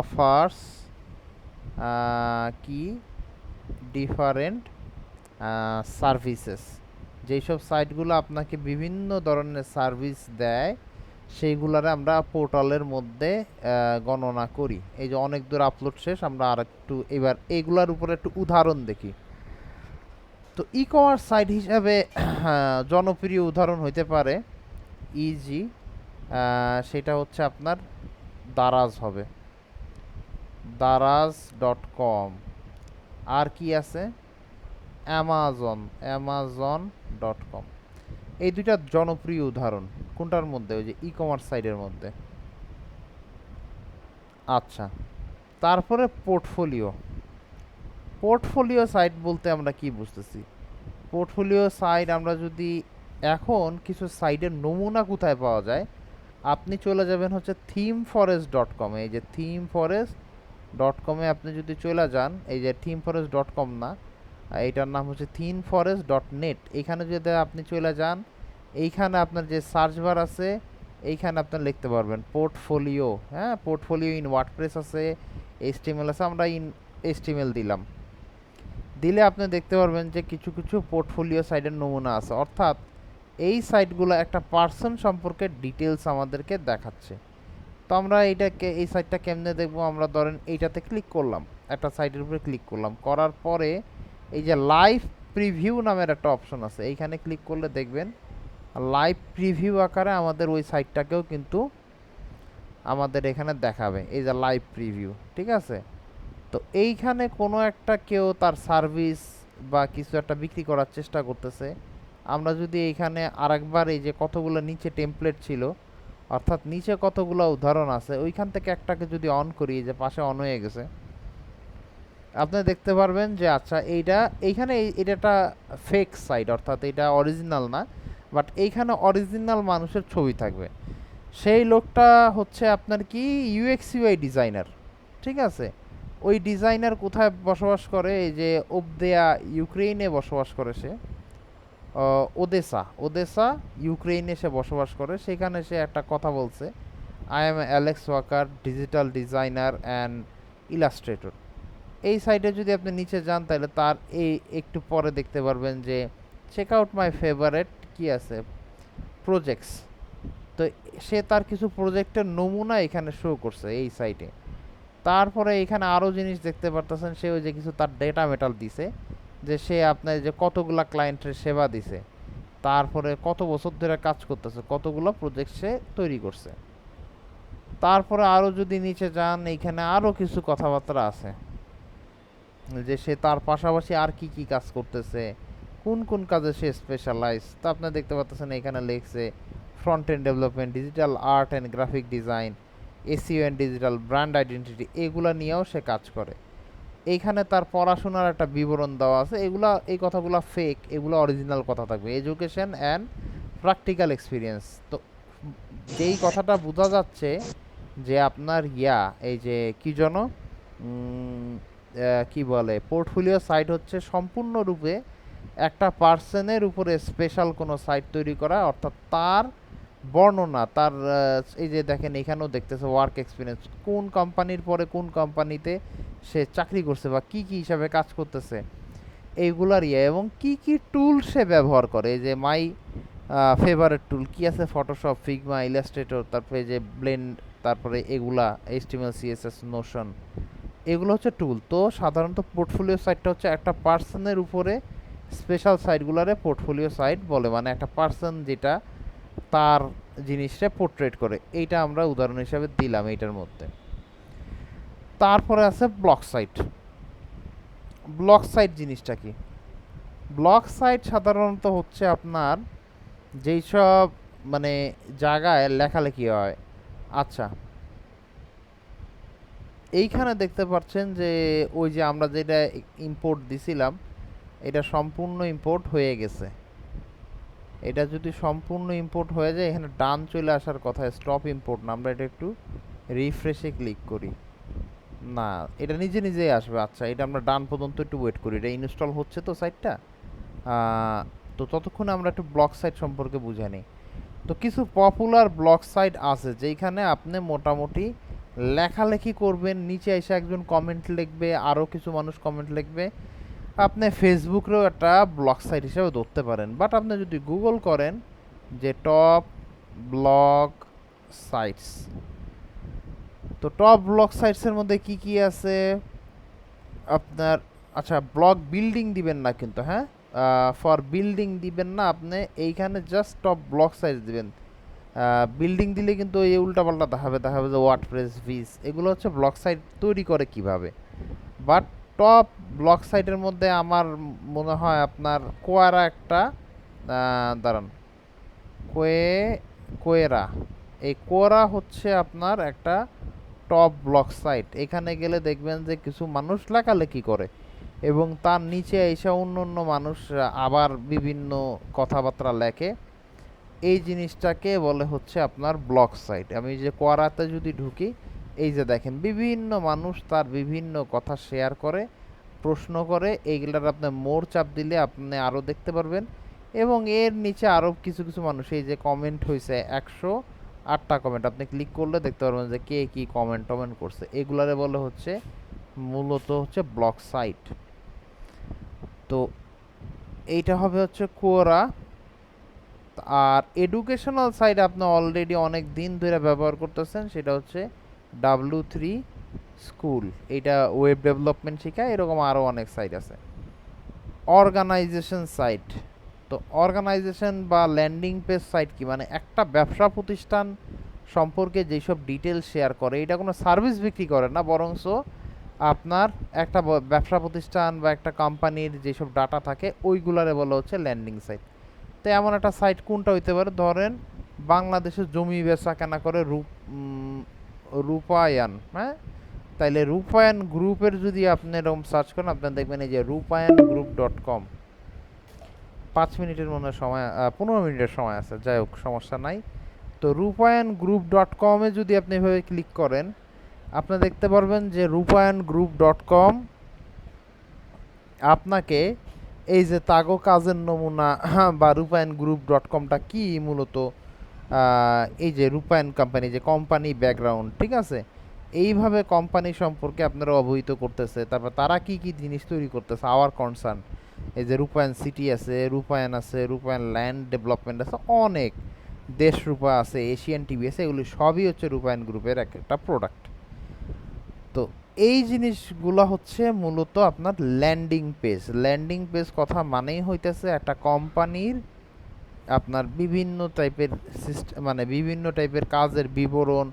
অফার্স কি ডিফারেন্ট সার্ভিসেস, যেসব সাইটগুলো আপনাকে বিভিন্ন ধরনের সার্ভিস দেয় সেইগুলারে আমরা পোর্টালের মধ্যে গণনা করি। এই যে অনেক দূর আপলোড শেষ, আমরা আর একটু এবার এইগুলার উপরে একটু উদাহরণ দেখি। তো ই কমার্স সাইট হিসাবে জনপ্রিয় উদাহরণ হইতে পারে ইজি, সেটা হচ্ছে আপনার দারাজ হবে, daraz.com। আর কি আছে, amazon.com। এই দুইটা জনপ্রিয় উদাহরণ। কোনটার মধ্যে, ওই যে ই কমার্স সাইটের মধ্যে। আচ্ছা, তারপরে পোর্টফোলিও। পোর্টফোলিও সাইট বলতে আমরা কি বুঝতেছি? পোর্টফোলিও সাইট আমরা যদি এখন কিছু সাইটের নমুনা কোথায় পাওয়া যায়, আপনি চলে যাবেন হচ্ছে themforest.com। এই যে themforest.com-এ আপনি যদি চলে যান, এই যে themforest.com না, এইটার নাম হচ্ছে themforest.net। এখানে যদি আপনি চলে যান, এইখানে আপনার যে সার্চ বার আছে, এইখানে আপনার লিখতে পারবেন পোর্টফোলিও। হ্যাঁ, পোর্টফোলিও ইন ওয়ার্ডপ্রেস আছে, HTML আছে, আমরা ইন HTML দিলাম। দিলে আপনি দেখতে পারবেন যে কিছু কিছু পোর্টফোলিও সাইটের নমুনা আছে, অর্থাৎ এই সাইটগুলো একটা পার্সন সম্পর্কে ডিটেলস আমাদেরকে দেখাচ্ছে। তো আমরা এইটাকে, এই সাইটটা কেমনে দেখবো, আমরা ধরেন এইটাতে ক্লিক করলাম, একটা সাইটের উপরে ক্লিক করলাম, করার পরে এই যে লাইভ প্রিভিউ নামের একটা অপশন আছে, এইখানে ক্লিক করলে দেখবেন লাইভ প্রিভিউ আকারে আমাদের ওই সাইটটাকেও কিন্তু আমাদের এখানে দেখাবে। এই যে লাইভ প্রিভিউ, ঠিক আছে। তো এইখানে কোনো একটা কেউ তার সার্ভিস বা কিছু একটা বিক্রি করার চেষ্টা করতেছে, আমরা যদি এইখানে আরেকবার এই যে কতগুলো নিচে টেমপ্লেট ছিল, অর্থাৎ নিচে কতগুলো উদাহরণ আছে, ওইখান থেকে একটাকে যদি অন করি, যে পাশে অন হয়ে গেছে, আপনি দেখতে পারবেন যে আচ্ছা এইখানে এটা একটা ফেক সাইট, অর্থাৎ এটা অরিজিনাল না, বাট এইখানে অরিজিনাল মানুষের ছবি থাকবে। সেই লোকটা হচ্ছে আপনার কি ইউএক্স/ইউআই ডিজাইনার, ঠিক আছে। ওই ডিজাইনার কোথায় বসবাস করে, এই যে ওবদেয়া ইউক্রেইনে বসবাস করে সে, ওদেসা ইউক্রেইনে সে বসবাস করে। সেখানে সে একটা কথা বলছে, I am Alex Walker, digital designer and illustrator. এই সাইটে যদি আপনি নিচে যান, তাহলে তার এই একটু পরে দেখতে পারবেন যে চেক আউট মাই ফেভারেট কি আছে, প্রজেক্টস। তো সে তার কিছু প্রজেক্টের নমুনা এখানে শো করছে এই সাইটে। তারপরে এখানে আরও জিনিস দেখতে পারতেছেন, সে ওই যে কিছু তার ডেটা মেটাল দিছে, যে সে আপনার যে কতগুলা ক্লায়েন্টের সেবা দিছে, তারপরে কত বছর ধরে কাজ করতেছে, কতগুলো প্রজেক্ট সে তৈরি করছে। তারপরে আরও যদি নিচে যান, এইখানে আরও কিছু কথাবার্তা আছে, যে সে তার পাশাপাশি আর কি কি কাজ করতেছে, কোন কোন কাজে সে স্পেশালাইজ। তা আপনি দেখতে পাচ্ছেন এখানে লিখছে front end development, digital art and graphic design, SEO and digital brand identity, এগুলা নিয়েও সে কাজ করে। এইখানে তার পড়াশোনার একটা বিবরণ দেওয়া আছে। এই কথাগুলো ফেক, এগুলো অরিজিনাল কথা থাকবে, এডুকেশন অ্যান্ড প্র্যাকটিক্যাল এক্সপিরিয়েন্স। তো যেই কথাটা বোঝা যাচ্ছে যে আপনার এই যে কি যেন কি বলে, পোর্টফোলিও সাইট হচ্ছে সম্পূর্ণরূপে একটা পার্সনের উপরে স্পেশাল কোনো সাইট তৈরি করা, অর্থাৎ তার বর্ণনা, তার এই যে দেখেন এখানেও দেখতেছে ওয়ার্ক এক্সপিরিয়েন্স, কোন কোম্পানির পরে কোন কোম্পানিতে সে চাকরি করছে বা কি কি হিসাবে কাজ করতেছে, এইগুলার এবং কি কি টুল সে ব্যবহার করে। এই যে মাই ফেভারিট টুল কি আছে, ফটোশপ, ফিগমা, ইলাস্ট্রেটর, তারপরে যে ব্লেন্ড, তারপরে এগুলা HTML, CSS, নোশন, এগুলো হচ্ছে টুল। তো সাধারণত পোর্টফোলিও সাইটটা হচ্ছে একটা পার্সনের উপরে স্পেশাল সাইটগুলারে পোর্টফোলিও সাইট বলে, মানে একটা পার্সন যেটা তার জিনিসটা পোর্ট্রেট করে। এইটা আমরা উদাহরণ হিসাবে দিলাম এইটার মধ্যে। তারপরে আছে ব্লগ সাইট। ব্লগ সাইট জিনিসটা কি? ব্লগ সাইট সাধারণত হচ্ছে আপনার যেই সব মানে জায়গায় লেখালেখি হয়। আচ্ছা, এইখানে দেখতে পাচ্ছেন যে ওই যে আমরা যেটা ইম্পোর্ট দিছিলাম, এটা সম্পূর্ণ ইম্পোর্ট হয়ে গেছে। এটা যদি সম্পূর্ণ ইম্পোর্ট হয়ে যায়, এখানে ডান চলে আসার কথা, স্টপ ইম্পোর্ট না, আমরা এটা একটু রিফ্রেশে ক্লিক করি, না এটা নিজে নিজেই আসবে। আচ্ছা, এটা আমরা ডান পর্যন্ত একটু ওয়েট করি, এটা ইনস্টল হচ্ছে তো সাইটটা। তো ততক্ষণে আমরা একটু ব্লগ সাইট সম্পর্কে বুঝে নিই। তো কিছু পপুলার ব্লগ সাইট আছে যেখানে আপনি মোটামুটি লেখালেখি করবেন, নিচে এসে একজন কমেন্ট লিখবে, আরও কিছু মানুষ কমেন্ট লিখবে। আপনি ফেসবুকেও একটা ব্লগ সাইট হিসেবে ধরতে পারেন। বাট আপনি যদি গুগল করেন যে টপ ব্লগ সাইটস, তো টপ ব্লগ সাইটসের মধ্যে কি কি আছে আপনার, আচ্ছা ব্লগ বিল্ডিং দিবেন না কিন্তু, হ্যাঁ ফর বিল্ডিং দিবেন না, আপনি এইখানে জাস্ট টপ ব্লগ সাইট দিবেন। বিল্ডিং দিলে কিন্তু এই উল্টাপাল্টা দেখাবে যে ওয়ার্ডপ্রেস ভিস, এগুলো হচ্ছে ব্লগ সাইট তৈরি করে কিভাবে। বাট টপ ব্লগ সাইটের মধ্যে আমার মনে হয় আপনার কোয়ারা একটা, দাঁড়ান, কোয়েরা, এই কোয়েরা হচ্ছে আপনার একটা টপ ব্লগ সাইট। এখানে গেলে দেখবেন যে কিছু মানুষ লেখালেখি করে এবং তার নিচে এসে অন্য অন্য মানুষ আবার বিভিন্ন কথাবার্তা লেখে। এই জিনিসটাকে বলে হচ্ছে আপনার ব্লগ সাইট। আমি যে কোয়ারাতে যদি ঢুকি, এই যে দেখেন বিভিন্ন মানুষ তার বিভিন্ন কথা শেয়ার করে, প্রশ্ন করে, এইগুলার আপনি মোর চাপ দিলে আপনি আরও দেখতে পারবেন। এবং এর নিচে আরও কিছু কিছু মানুষ, এই যে কমেন্ট হয়েছে 108টা কমেন্ট, আপনি ক্লিক করলে দেখতে পারবেন যে কে কী কমেন্ট করছে। এগুলারে বলে হচ্ছে মূলত হচ্ছে ব্লগ সাইট। তো এইটা হবে হচ্ছে কোরা। আর এডুকেশনাল সাইট আপনি অলরেডি অনেক দিন ধরে ব্যবহার করতেছেন, সেটা হচ্ছে W3 স্কুল। এটা ওয়েব ডেভেলপমেন্ট শেখায়, এরকম আরও অনেক সাইট আছে। অর্গানাইজেশন সাইট, তো অর্গানাইজেশন বা ল্যান্ডিং পেজ সাইট কি, মানে একটা ব্যবসা প্রতিষ্ঠান সম্পর্কে যেসব ডিটেলস শেয়ার করে, এটা কোনো সার্ভিস বিক্রি করে না, বরংস আপনার একটা ব্যবসা প্রতিষ্ঠান বা একটা কোম্পানির যেসব ডাটা থাকে ওইগুলারে বলা হচ্ছে ল্যান্ডিং সাইট। তো এমন একটা সাইট কোনটা হইতে পারে, ধরেন বাংলাদেশে জমি বেচা কেনা করে রূপায়ণ, হ্যাঁ, তাইলে রূপায়ণ গ্রুপের যদি আপনি এরকম সার্চ করেন, আপনি দেখবেন এই যে rupayanGroup.com। 5 মিনিটের মনে সময়, 15 মিনিটের সময় আছে, যাই হোক সমস্যা নাই। তো rupayanGroup.com এ যদি আপনি এভাবে ক্লিক করেন, আপনি দেখতে পারবেন যে rupayanGroup.com আপনাকে এই যে তাগো কাজের নমুনা বা rupayanGroup.comটা কি মূলত, এই যে রূপায়ণ কোম্পানি, যে কোম্পানি ব্যাকগ্রাউন্ড, ঠিক আছে, এইভাবে কোম্পানি সম্পর্কে আপনারা অবহিত করতেছে। তারপর তারা কি কি জিনিস তৈরি করতেছে, আওয়ার কনসার্ন, এই যে রূপায়ণ সিটি আছে, রূপায়ণ আছে, রূপায়ণ ল্যান্ড ডেভেলপমেন্ট আছে, অনেক দেশ রূপা আছে, এশিয়ান টিভি আছে, এগুলি সবই হচ্ছে রূপায়ণ গ্রুপের একটা প্রোডাক্ট। তো এই জিনিসগুলো হচ্ছে মূলত আপনার ল্যান্ডিং পেজ। ল্যান্ডিং পেজ কথা মানেই হইতেছে একটা কোম্পানির আপনার বিভিন্ন টাইপের সিস্টেম, মানে বিভিন্ন টাইপের কাজের বিবরণ,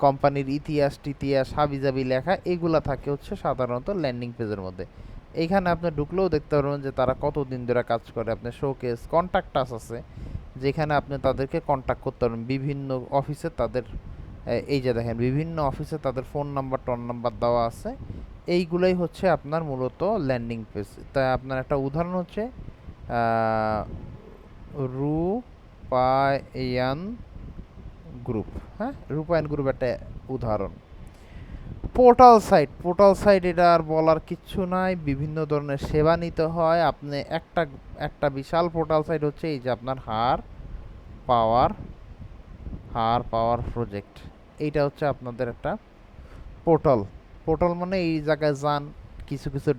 কোম্পানির ইতিহাস টিতিহাস হাবিজাবি লেখা, এগুলা থাকে হচ্ছে সাধারণত ল্যান্ডিং পেজের মধ্যে। এইখানে আপনি ঢুকলেও দেখতে পারবেন যে তারা কতদিন ধরে কাজ করে। আপনার শোকেস, কন্ট্যাক্ট আস আছে, যেখানে আপনি তাদেরকে কন্ট্যাক্ট করতে পারবেন। বিভিন্ন অফিসে তাদের, এই যে দেখেন বিভিন্ন অফিসে তাদের ফোন নাম্বার টন নাম্বার দেওয়া আছে। এইগুলোই হচ্ছে আপনার মূলত ল্যান্ডিং পেজ। তাই আপনার একটা উদাহরণ হচ্ছে রূপায়ণ গ্রুপ, হ্যাঁ, রূপায়ণ গ্রুপ একটা উদাহরণ। পোর্টাল সাইট এটা আর বলার কিচ্ছু নাই, বিভিন্ন ধরনের সেবা নিতে হয়। আপনি একটা বিশাল পোর্টাল সাইট হচ্ছে এই যে আপনার হার পাওয়ার প্রজেক্ট। এইটা হচ্ছে আপনাদের একটা পোর্টাল মানে এই জায়গায় যান, কিছু কিছু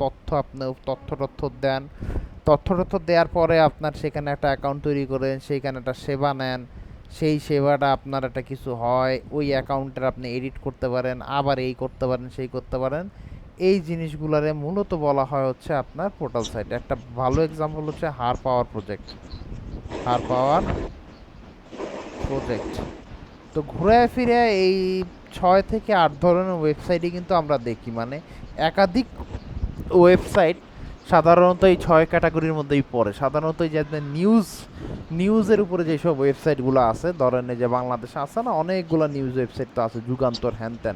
তথ্য আপনি তথ্য দেন, তথ্য দেওয়ার পরে আপনার সেখানে একটা অ্যাকাউন্ট তৈরি করেন, সেইখানে একটা সেবা নেন, সেই সেবাটা আপনার একটা কিছু হয়, ওই অ্যাকাউন্টের আপনি এডিট করতে পারেন, আবার এই করতে পারেন, সেই করতে পারেন। এই জিনিসগুলারে মূলত বলা হয় হচ্ছে আপনার পোর্টাল সাইট। একটা ভালো এক্সাম্পল হচ্ছে হার পাওয়ার প্রজেক্ট। তো ঘুরে ফিরে এই 6 থেকে 8 ধরনের ওয়েবসাইটই কিন্তু আমরা দেখি, মানে একাধিক ওয়েবসাইট সাধারণত এই 6 ক্যাটাগরির মধ্যেই পড়ে। সাধারণত এই যে নিউজের উপরে যেসব ওয়েবসাইটগুলো আছে, ধরেন এই যে বাংলাদেশে আছে না অনেকগুলো নিউজ ওয়েবসাইট তো আছে, যুগান্তর, হ্যানত্যান,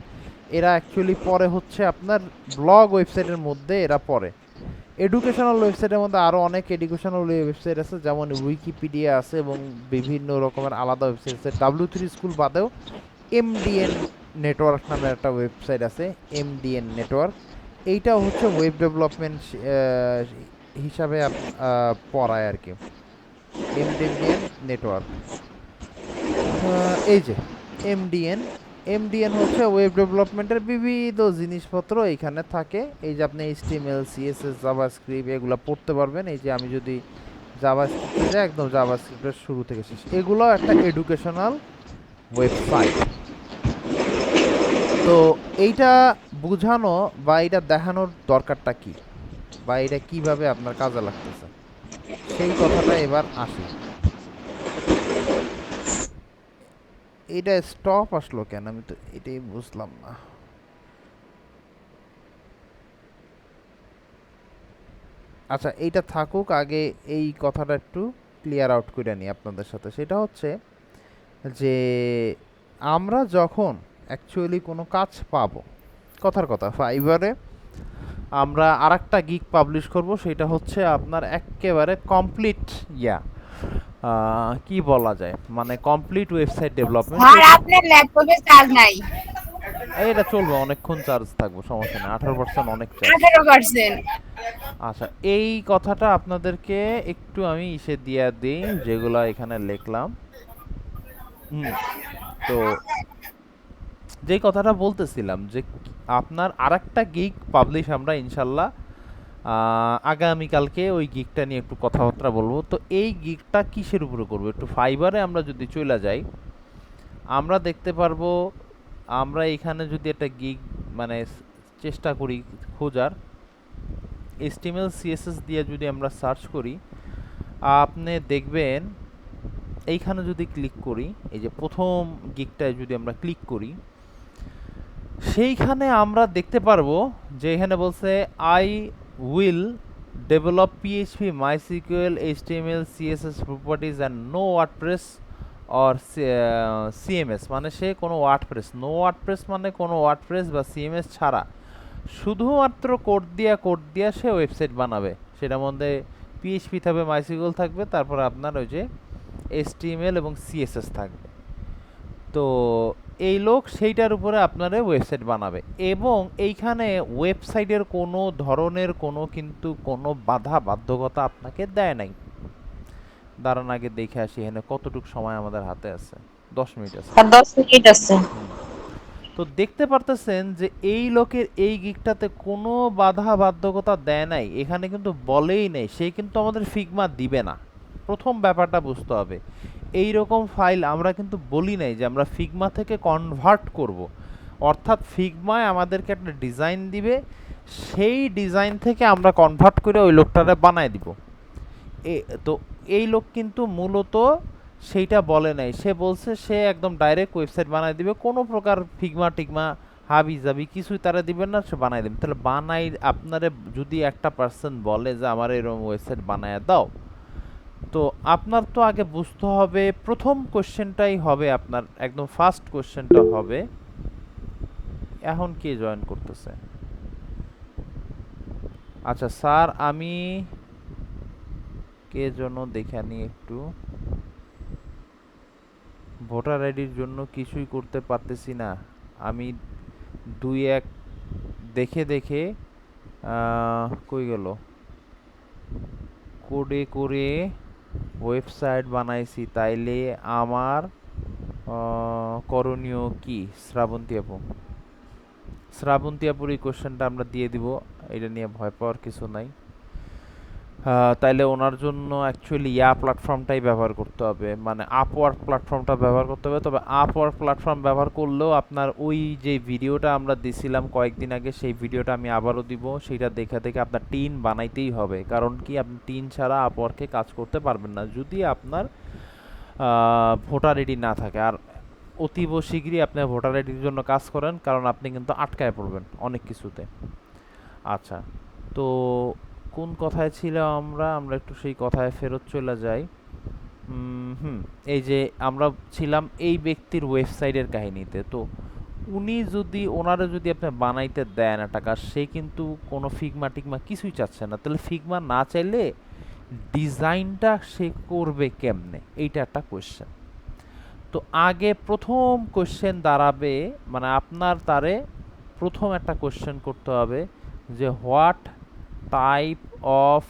এরা অ্যাকচুয়ালি পরে হচ্ছে আপনার ব্লগ ওয়েবসাইটের মধ্যে এরা পড়ে। এডুকেশনাল ওয়েবসাইটের মধ্যে আরও অনেক এডুকেশনাল ওয়েবসাইট আছে, যেমন উইকিপিডিয়া আছে এবং বিভিন্ন রকমের আলাদা ওয়েবসাইট আছে। W3 স্কুল বাদেও MDN নেটওয়ার্ক নামের একটা ওয়েবসাইট আছে, MDN নেটওয়ার্ক। এইটাও হচ্ছে ওয়েব ডেভেলপমেন্ট হিসাবে পড়ায় আর কি, MDN নেটওয়ার্ক। এই যে এমডিএন, এমডিএন হচ্ছে ওয়েব ডেভেলপমেন্টের বিবিধ জিনিসপত্র এইখানে থাকে। এই যে আপনি এইচটিএমএল, সিএসএস, জাভাস্ক্রিপ্ট এগুলো পড়তে পারবেন। এই যে আমি যদি জাভাস্ক্রিপ্টে যাই, একদম জাভাস্ক্রিপ্টের শুরু থেকে শেষ, এগুলো একটা এডুকেশনাল ওয়েবসাইট। তো এইটা বোঝানো বা এটা দেখানোর দরকারটা কি, বা এটা কিভাবে আপনার কাজে লাগতেছে, সেই কথাটা এবার আসি। এটা স্টপ আসলো কেন, আমি তো এটাই বুঝলাম না। আচ্ছা, এইটা থাকুক, আগে এই কথাটা একটু ক্লিয়ার আউট করে নিই আপনাদের সাথে। সেটা হচ্ছে যে আমরা যখন অ্যাকচুয়ালি কোনো কাজ পাবো, কথার কথা ফাইবারে আমরা আরেকটা গিগ পাবলিশ করব, সেটা হচ্ছে আপনার একেবারে কমপ্লিট কি বলা যায়, মানে কমপ্লিট ওয়েবসাইট ডেভেলপমেন্ট। স্যার আপনার ল্যাপটপে চার্জ নাই। এটা চলবে, অনেকক্ষণ চার্জ থাকবো, সমস্যা নেই, 18% অনেক চার্জ। 18%। আচ্ছা, এই কথাটা আপনাদেরকে একটু আমি ইসে দিয়ে দিই, যেগুলো এখানে লিখলাম। তো যেই কথাটা বলতেছিলাম যে আপনার আরেকটা গিগ পাবলিশ আমরা ইনশাল্লাহ আগামীকালকে ওই গিগটা নিয়ে একটু কথাবার্তা বলবো। তো এই গিগটা কিসের উপরে করবো, একটু ফাইবারে আমরা যদি চলে যাই, আমরা দেখতে পারবো, আমরা এখানে যদি একটা গিগ মানে চেষ্টা করি খোঁজার, HTML CSS দিয়ে যদি আমরা সার্চ করি, আপনি দেখবেন এইখানে যদি ক্লিক করি, এই যে প্রথম গিগটায় যদি আমরা ক্লিক করি, সেইখানে আমরা দেখতে পারবো যে এখানে বলছে I will develop PHP, MySQL, HTML, CSS properties and no WordPress or CMS, মানে সে কোনো ওয়ার্ডপ্রেস, নো ওয়ার্ডপ্রেস মানে কোনো ওয়ার্ডপ্রেস বা CMS ছাড়া শুধুমাত্র কোড দিয়া সে ওয়েবসাইট বানাবে। সেটার মধ্যে PHP থাকবে, MySQL থাকবে, তারপর আপনার ওই যে HTML এবং CSS থাকবে। তো এই লোক সেইটার উপরে আপনারা ওয়েবসাইট বানাবে, এবং এইখানে ওয়েবসাইটের কোনো ধরনের কোনো বাধ্যকতা আপনাকে দেয় নাই। দাঁড়ান আগে দেখে আসি এখানে কতটুকু সময় আমাদের হাতে আছে। 10 মিনিট আছে। আর 10 মিনিট আছে। তো দেখতে পারতেছেন যে এই লোকের এই গিগটাতে কোনো বাধ্যকতা দেয় নাই, এখানে কিন্তু বলেই নেই সে কিন্তু আমাদের ফিগমা দিবে না। প্রথম ব্যাপারটা বুঝতে হবে, এই রকম ফাইল আমরা কিন্তু বলি নাই যে আমরা ফিগমা থেকে কনভার্ট করব, অর্থাৎ ফিগমায় আমাদেরকে একটা ডিজাইন দিবে, সেই ডিজাইন থেকে আমরা কনভার্ট করে ওই লোকটারে বানায় দিব। তো এই লোক কিন্তু মূলত সেইটা বলে নাই, সে বলছে সে একদম ডাইরেক্ট ওয়েবসাইট বানায় দিবে, কোনো প্রকার ফিগমা টিগমা হাবি জাবি কিছুই তারা দিবেন না, সে বানায় দেবেন। তাহলে বানাই আপনারে যদি একটা পার্সন বলে যে আমার এরকম ওয়েবসাইট বানায় দাও, তো আপনার তো আগে বুঝতে হবে, প্রথম কোশ্চেনটাই হবে আপনার, একদম ফার্স্ট কোশ্চেনটা হবে, এখন কে জয়েন করতেছে? আচ্ছা স্যার, আমি কে জন্য দেখে আনি একটু, ভোটার আইডির জন্য কিছুই করতে পারতেছি না আমি, 2-1 দেখে কই গেল, কোডে করে ওয়েবসাইট বানাইছি, তাইলে আমার করণীয় কি? শ্রাবন্তী আপুর এই কোশ্চেনটা আমরা দিয়ে দিব, এটা নিয়ে ভয় পাওয়ার কিছু নাই। তাইলে ওনার জন্য অ্যাকচুয়ালি প্ল্যাটফর্মটাই ব্যবহার করতে হবে, মানে আপওয়ার্ক প্ল্যাটফর্মটা ব্যবহার করতে হবে। তবে আপওয়ার্ক প্ল্যাটফর্ম ব্যবহার করলেও আপনার ওই যে ভিডিওটা আমরা দিছিলাম কয়েকদিন আগে, সেই ভিডিওটা আমি আবারও দিব, সেইটা দেখে আপনার টিন বানাইতেই হবে। কারণ কি, আপনি টিন ছাড়া আপওয়ার্কে কাজ করতে পারবেন না যদি আপনার ভোটার আইডি না থাকে। আর অতীব শীঘ্রই আপনি ভোটার আইডির জন্য কাজ করেন, কারণ আপনি কিন্তু আটকায় পড়বেন অনেক কিছুতে। আচ্ছা, তো কোন কথায় ছিল আমরা একটু সেই কথায় ফেরত চলে যাই। এই যে আমরা ছিলাম এই ব্যক্তির ওয়েবসাইটের কাহিনীতে। তো ওনারা যদি আপনি বানাইতে দেন টাকা, সে কিন্তু কোনো ফিগমা টিগমা কিছুই চাচ্ছে না, তাহলে ফিগমা না চাইলে ডিজাইনটা সে করবে কেমনে, এইটা একটা কোয়েশ্চেন। তো আগে প্রথম কোয়েশ্চেন দাঁড়াবে, মানে আপনার তারে প্রথম একটা কোয়েশ্চেন করতে হবে যে what type of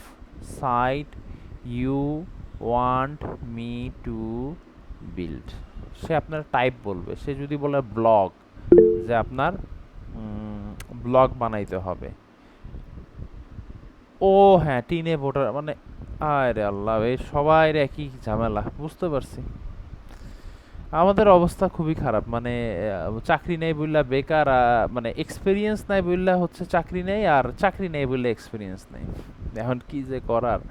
site you want me to build. সে আপনার টাইপ বলবে। সে যদি বলে ব্লগ, যে আপনার ব্লগ বানাইতে হবে। ও হ্যাঁ, টিনে ভোটার মানে আরে আল্লাহ, এই সবাই একই ঝামেলা, বুঝতে পারছি। আমাদের অবস্থা খুবই খারাপ, মানে চাকরি নেই বললা বেকার, মানে এক্সপিরিয়েন্স নাই বললা হচ্ছে চাকরি নেই, আর চাকরি নেই বললে এক্সপিরিয়েন্স নেই। এখন কি যে করার।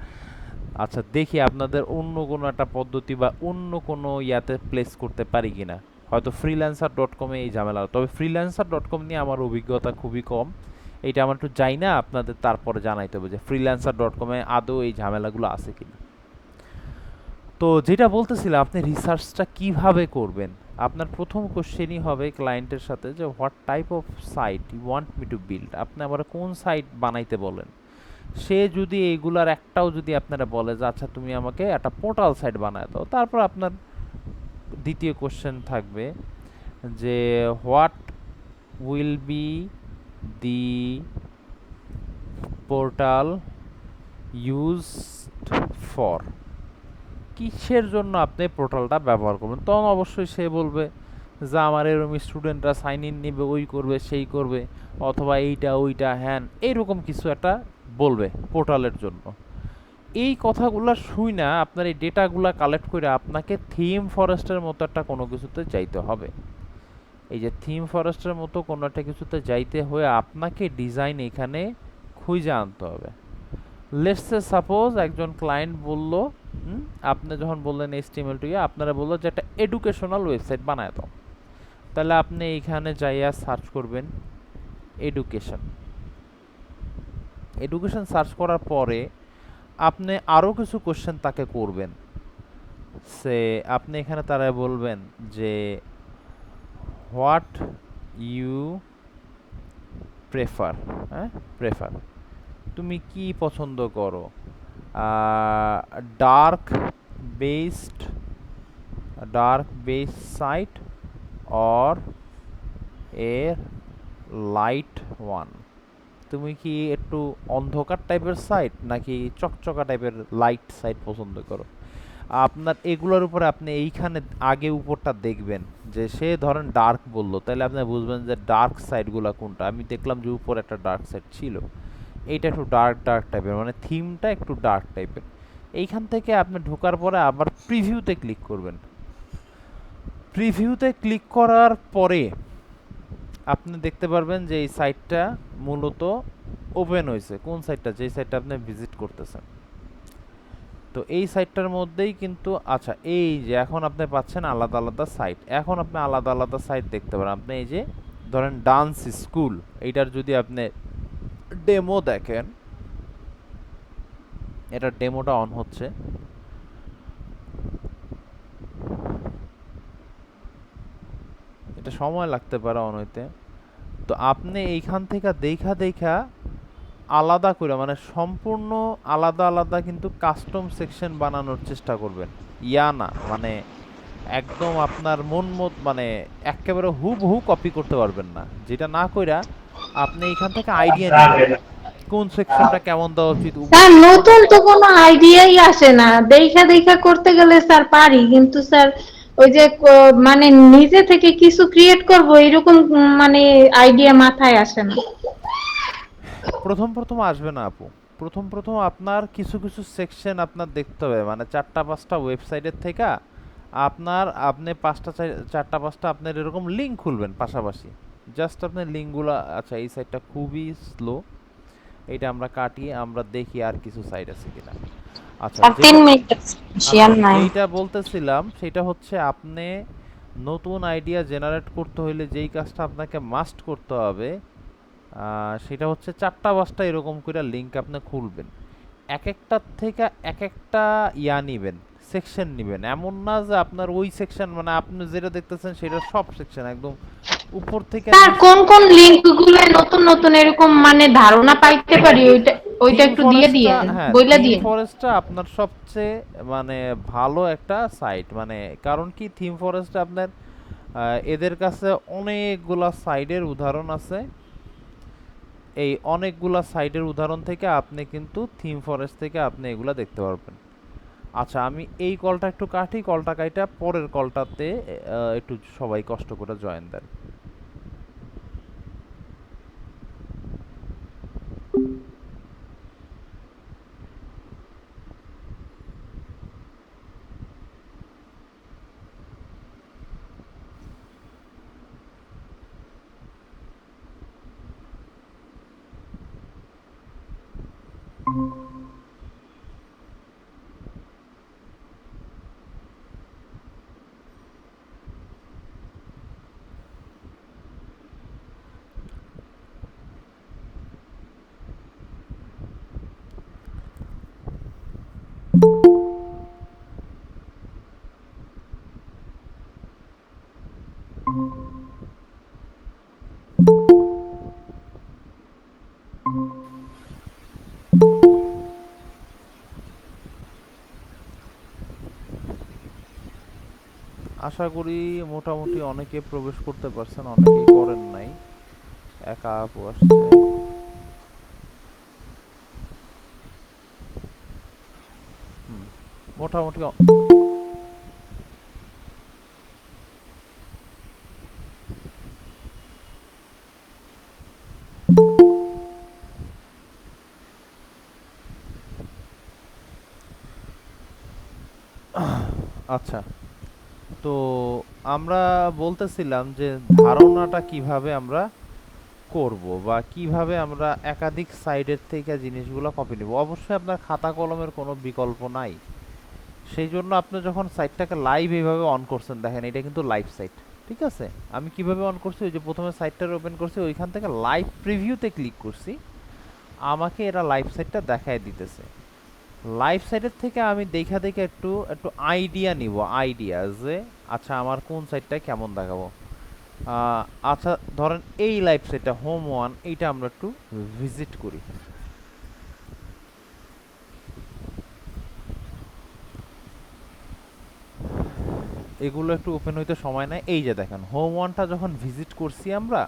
আচ্ছা দেখি আপনাদের অন্য কোনো একটা পদ্ধতি বা অন্য কোনো ইয়াতে প্লেস করতে পারি কিনা। হয়তো freelancer.com-এ এই ঝামেলা, তবে freelancer.com নিয়ে আমার অভিজ্ঞতা খুবই কম। এটা আমার একটু যাই না, আপনাদের তারপরে জানাইতে হবে যে freelancer.com-এ আদৌ এই ঝামেলাগুলো আছে কিনা। তো যেটা বলতেছিলাম, আপনি রিসার্চটা কিভাবে করবেন। আপনার প্রথম কোশ্চেনই হবে ক্লায়েন্টের সাথে যে what type of site you want me to build, আপনি আবার কোন সাইট বানাইতে বলেন। সে যদি এইগুলার একটাও যদি আপনারা বলে যে আচ্ছা তুমি আমাকে একটা পোর্টাল সাইট বানায় দাও, তারপর আপনার দ্বিতীয় কোশ্চেন থাকবে যে what will be the portal used for, কিসের জন্য আপনি পোর্টালটা ব্যবহার করবেন। তখন অবশ্যই সে বলবে যে আমার এরকম স্টুডেন্টরা সাইন ইন নেবে, ওই করবে সেই করবে, অথবা এইটা ওইটা হ্যান এইরকম কিছু একটা বলবে পোর্টালের জন্য। এই কথাগুলো শুই না আপনার এই ডেটাগুলো কালেক্ট করে আপনাকে থিম ফরেস্টের মতো একটা কোনো কিছুতে যাইতে হবে। এই যে থিম ফরেস্টের মতো কোনো একটা কিছুতে যাইতে হয়ে আপনাকে ডিজাইন এখানে খুঁজে আনতে হবে। লেটস সে সাপোজ একজন ক্লায়েন্ট বলল, আপনি যখন বললেন HTML টু আপনারা বললো যে একটা এডুকেশনাল ওয়েবসাইট বানায় দাও, তাহলে আপনি এইখানে যাইয়া সার্চ করবেন এডুকেশন। এডুকেশন সার্চ করার পরে আপনি আরও কিছু কোশ্চেন তাকে করবেন। সে আপনি এখানে তারা বলবেন যে হোয়াট ইউ প্রেফার, হ্যাঁ প্রেফার, তুমি কি পছন্দ করো, dark based site or a light one, তুমি কি একটু অন্ধকার টাইপের সাইট নাকি চকচকা টাইপের লাইট সাইট পছন্দ করো। আপনার এগুলোর উপরে আপনি এইখানে আগে উপরটা দেখবেন যে সে ধরেন ডার্ক বললো, তাহলে আপনি বুঝবেন যে ডার্ক সাইডগুলো কোনটা। আমি দেখলাম যে উপরে একটা ডার্ক সাইড ছিল, এইটা একটু ডার্ক টাইপের, মানে থিমটা একটু ডার্ক টাইপের। এইখান থেকে আপনি ঢোকার পরে আবার প্রিভিউতে ক্লিক করবেন। প্রিভিউতে ক্লিক করার পরে আপনি দেখতে পারবেন যে এই সাইটটা মূলত ওপেন হয়েছে। কোন সাইটটা, যেই সাইটটা আপনি ভিজিট করতেছেন। তো এই সাইটটার মধ্যেই কিন্তু আচ্ছা এই যে এখন আপনি পাচ্ছেন আলাদা আলাদা সাইট। এখন আপনি আলাদা আলাদা সাইট দেখতে পারেন। আপনি এই যে ধরেন ডান্স স্কুল, এইটার যদি আপনি ডেমো দেখেন, এটা ডেমোটা অন হচ্ছে। এটা সময় লাগতে পারে অন হইতে। তো আপনি এইখান থেকে দেখা আলাদা করে, মানে সম্পূর্ণ আলাদা আলাদা কিন্তু কাস্টম সেকশন বানানোর চেষ্টা করবেন। ইয়া না মানে একদম আপনার মন মত, মানে একেবারে হুবহু কপি করতে পারবেন না। যেটা না কইরা আপনি এইখান থেকে আইডিয়া নেবেন কোন সেকশনটা কেমন দেওয়া উচিত। স্যার নতুন তো কোনো আইডিয়াই আসে না, দেখা করতে গেলে স্যার পারি, কিন্তু স্যার ওই যে মানে নিজে থেকে কিছু ক্রিয়েট করব এরকম মানে আইডিয়া মাথায় আসে না। প্রথম আসবে না আপু। প্রথম আপনার কিছু সেকশন আপনার দেখতে হবে, মানে 4-5টা ওয়েবসাইটের থেকে আপনি 4-5টা আপনার এরকম লিঙ্ক খুলবেন পাশাপাশি। জাস্ট আপনি লিঙ্কগুলো, আচ্ছা এই সাইটটা খুবই স্লো, এটা আমরা কাটিয়ে আমরা দেখি আর কিছু সাইট আছে কিনা। আচ্ছা 3 মিনিট শেয়ার নাই। এইটা বলতেছিলাম সেটা হচ্ছে আপনি নতুন আইডিয়া জেনারেট করতে হইলে যেই কাজটা আপনাকে মাস্ট করতে হবে সেটা হচ্ছে 4-5টা এরকম করে লিঙ্ক আপনি খুলবেন। এক একটার থেকে এক একটা ইয়া নিবেন, সেকশন নিবেন। এমন না যে আপনার ওই সেকশন, মানে আপনি যেটা দেখতেছেন সেটা সব সেকশন একদম উপর থেকে। স্যার কোন লিংকগুলো নতুন এরকম মানে ধারণা পাইতে পারি, ওইটা একটু দিয়ে দিয়েন, বইলা দিয়েন। থিম ফরেস্টটা আপনার সবচেয়ে মানে ভালো একটা সাইট, মানে কারণ কি থিম ফরেস্টে আপনার এদের কাছে অনেকগুলা সাইটের উদাহরণ আছে। এই অনেকগুলা সাইটের উদাহরণ থেকে আপনি কিন্তু থিম ফরেস্ট থেকে আপনি এগুলা দেখতে পারবেন। আচ্ছা, আমি এই কলটা একটু কাটি, কলটা কাইটা পরের কলটাতে একটু সবাই কষ্ট করে জয়েন দেন। আশা করি মোটামুটি অনেকে প্রবেশ করতে পারছেন, অনেকেই করেন নাই। একা আপু আসছে। মোটামুটি আচ্ছা, তো আমরা বলতেছিলাম যে ধারণাটা কিভাবে আমরা করব বা কিভাবে আমরা একাধিক সাইডের থেকে জিনিসগুলো কপি নেব। অবশ্যই আপনার খাতা কলমের কোনো বিকল্প নাই। সেই জন্য আপনি যখন সাইটটাকে লাইভ এইভাবে অন করছেন, দেখেন এটা কিন্তু লাইভ সাইট, ঠিক আছে। আমি কিভাবে অন করছি, ওই যে প্রথমে সাইটটা ওপেন করছি, ওইখান থেকে লাইভ প্রিভিউতে ক্লিক করছি, আমাকে এরা লাইভ সাইটটা দেখায় দিতেছে। লাইভ সাইটের থেকে আমি দেখা দেখে একটু একটু আইডিয়া নিব, আইডিয়া যে আচ্ছা আমার কোন সাইটটা কেমন দেখাবো। আচ্ছা ধরেন এই লাইভ সাইটটা হোম ওয়ান, এইটা আমরা একটু ভিজিট করি। এগুলো একটু ওপেন হইতে সময় নেয়। এই যে দেখেন হোম ওয়ানটা যখন ভিজিট করছি আমরা,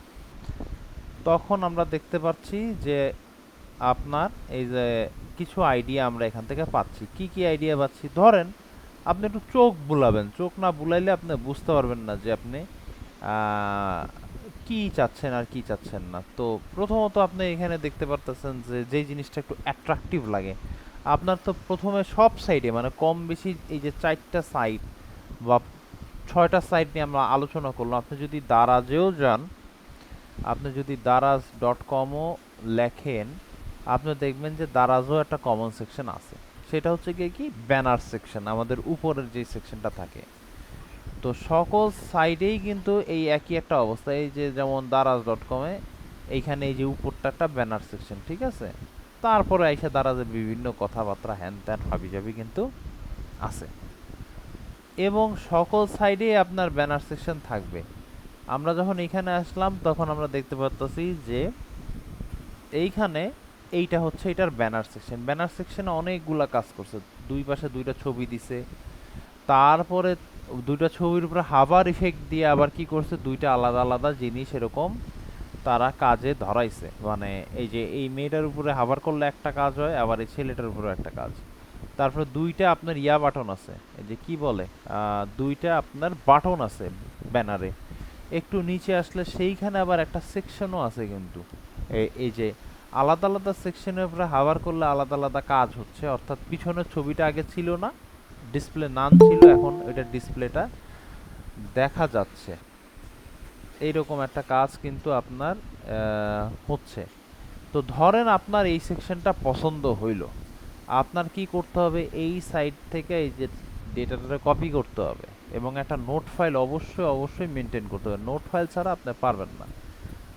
তখন আমরা দেখতে পাচ্ছি যে আপনার এই যে কিছু আইডিয়া আমরা এখান থেকে পাচ্ছি। কি কি আইডিয়া পাচ্ছি, ধরেন আপনি একটু চোখ বুলাবেন, চোখ না বুলাইলে আপনি বুঝতে পারবেন না যে আপনি কি চাচ্ছেন আর কি চাচ্ছেন না। তো প্রথমত আপনি এখানে দেখতে পারতেছেন যে যেই জিনিসটা একটু অ্যাট্রাকটিভ লাগে আপনার, তো প্রথমে সব সাইডে মানে কম বেশি এই যে 4টা সাইট বা 6টা সাইট নিয়ে আমরা আলোচনা করলাম। আপনি যদি দারাজেও যান, আপনি যদি daraz.com-ও লেখেন, আপনি দেখবেন যে দারাজও একটা কমন সেকশন আছে। সেটা হচ্ছে কি ব্যানার সেকশন, আমাদের উপরের যে সেকশনটা থাকে। তো সকল সাইডেই কিন্তু এই একই একটা অবস্থা। এই যে যেমন daraz.com-এ এইখানে এই যে উপরটা একটা ব্যানার সেকশন, ঠিক আছে। তারপরে এসে দারাজে বিভিন্ন কথাবার্তা হ্যান ত্যান হাবিজাবি কিন্তু আছে, এবং সকল সাইডেই আপনার ব্যানার সেকশন থাকবে। আমরা যখন এইখানে আসলাম তখন আমরা দেখতে পাচ্ছি যে এইখানে এইটা হচ্ছে এটার ব্যানার সেকশন। ব্যানার সেকশনে অনেকগুলা কাজ করছে, দুই পাশে দুইটা ছবি দিছে, তারপরে দুইটা ছবির উপরে হাভার ইফেক্ট দিয়ে আবার কি করছে, দুইটা আলাদা আলাদা জিনিস এরকম তারা কাজে ধরাইছে। মানে এই যে এই মেয়েটার উপরে হাভার করলে একটা কাজ হয়, আবার এই ছেলেটার উপরে একটা কাজ। তারপরে দুইটা আপনার ইয়া বাটন আছে, এই যে কি বলে দুইটা আপনার বাটন আছে ব্যানারে। একটু নিচে আসলে সেইখানে আবার একটা সেকশনও আছে কিন্তু এই যে আলাদা আলাদা সেকশনের উপরে হাভার করলে আলাদা আলাদা কাজ হচ্ছে। অর্থাৎ পিছনের ছবিটা আগে ছিল না, ডিসপ্লে নান ছিল, এখন এটা ডিসপ্লেটা দেখা যাচ্ছে। এইরকম একটা কাজ কিন্তু আপনার হচ্ছে। তো ধরেন আপনার এই সেকশনটা পছন্দ হইল, আপনার কি করতে হবে, এই সাইট থেকে এই যে ডেটাটা কপি করতে হবে এবং একটা নোট ফাইল অবশ্যই অবশ্যই মেনটেন করতে হবে। নোট ফাইল ছাড়া আপনি পারবেন না।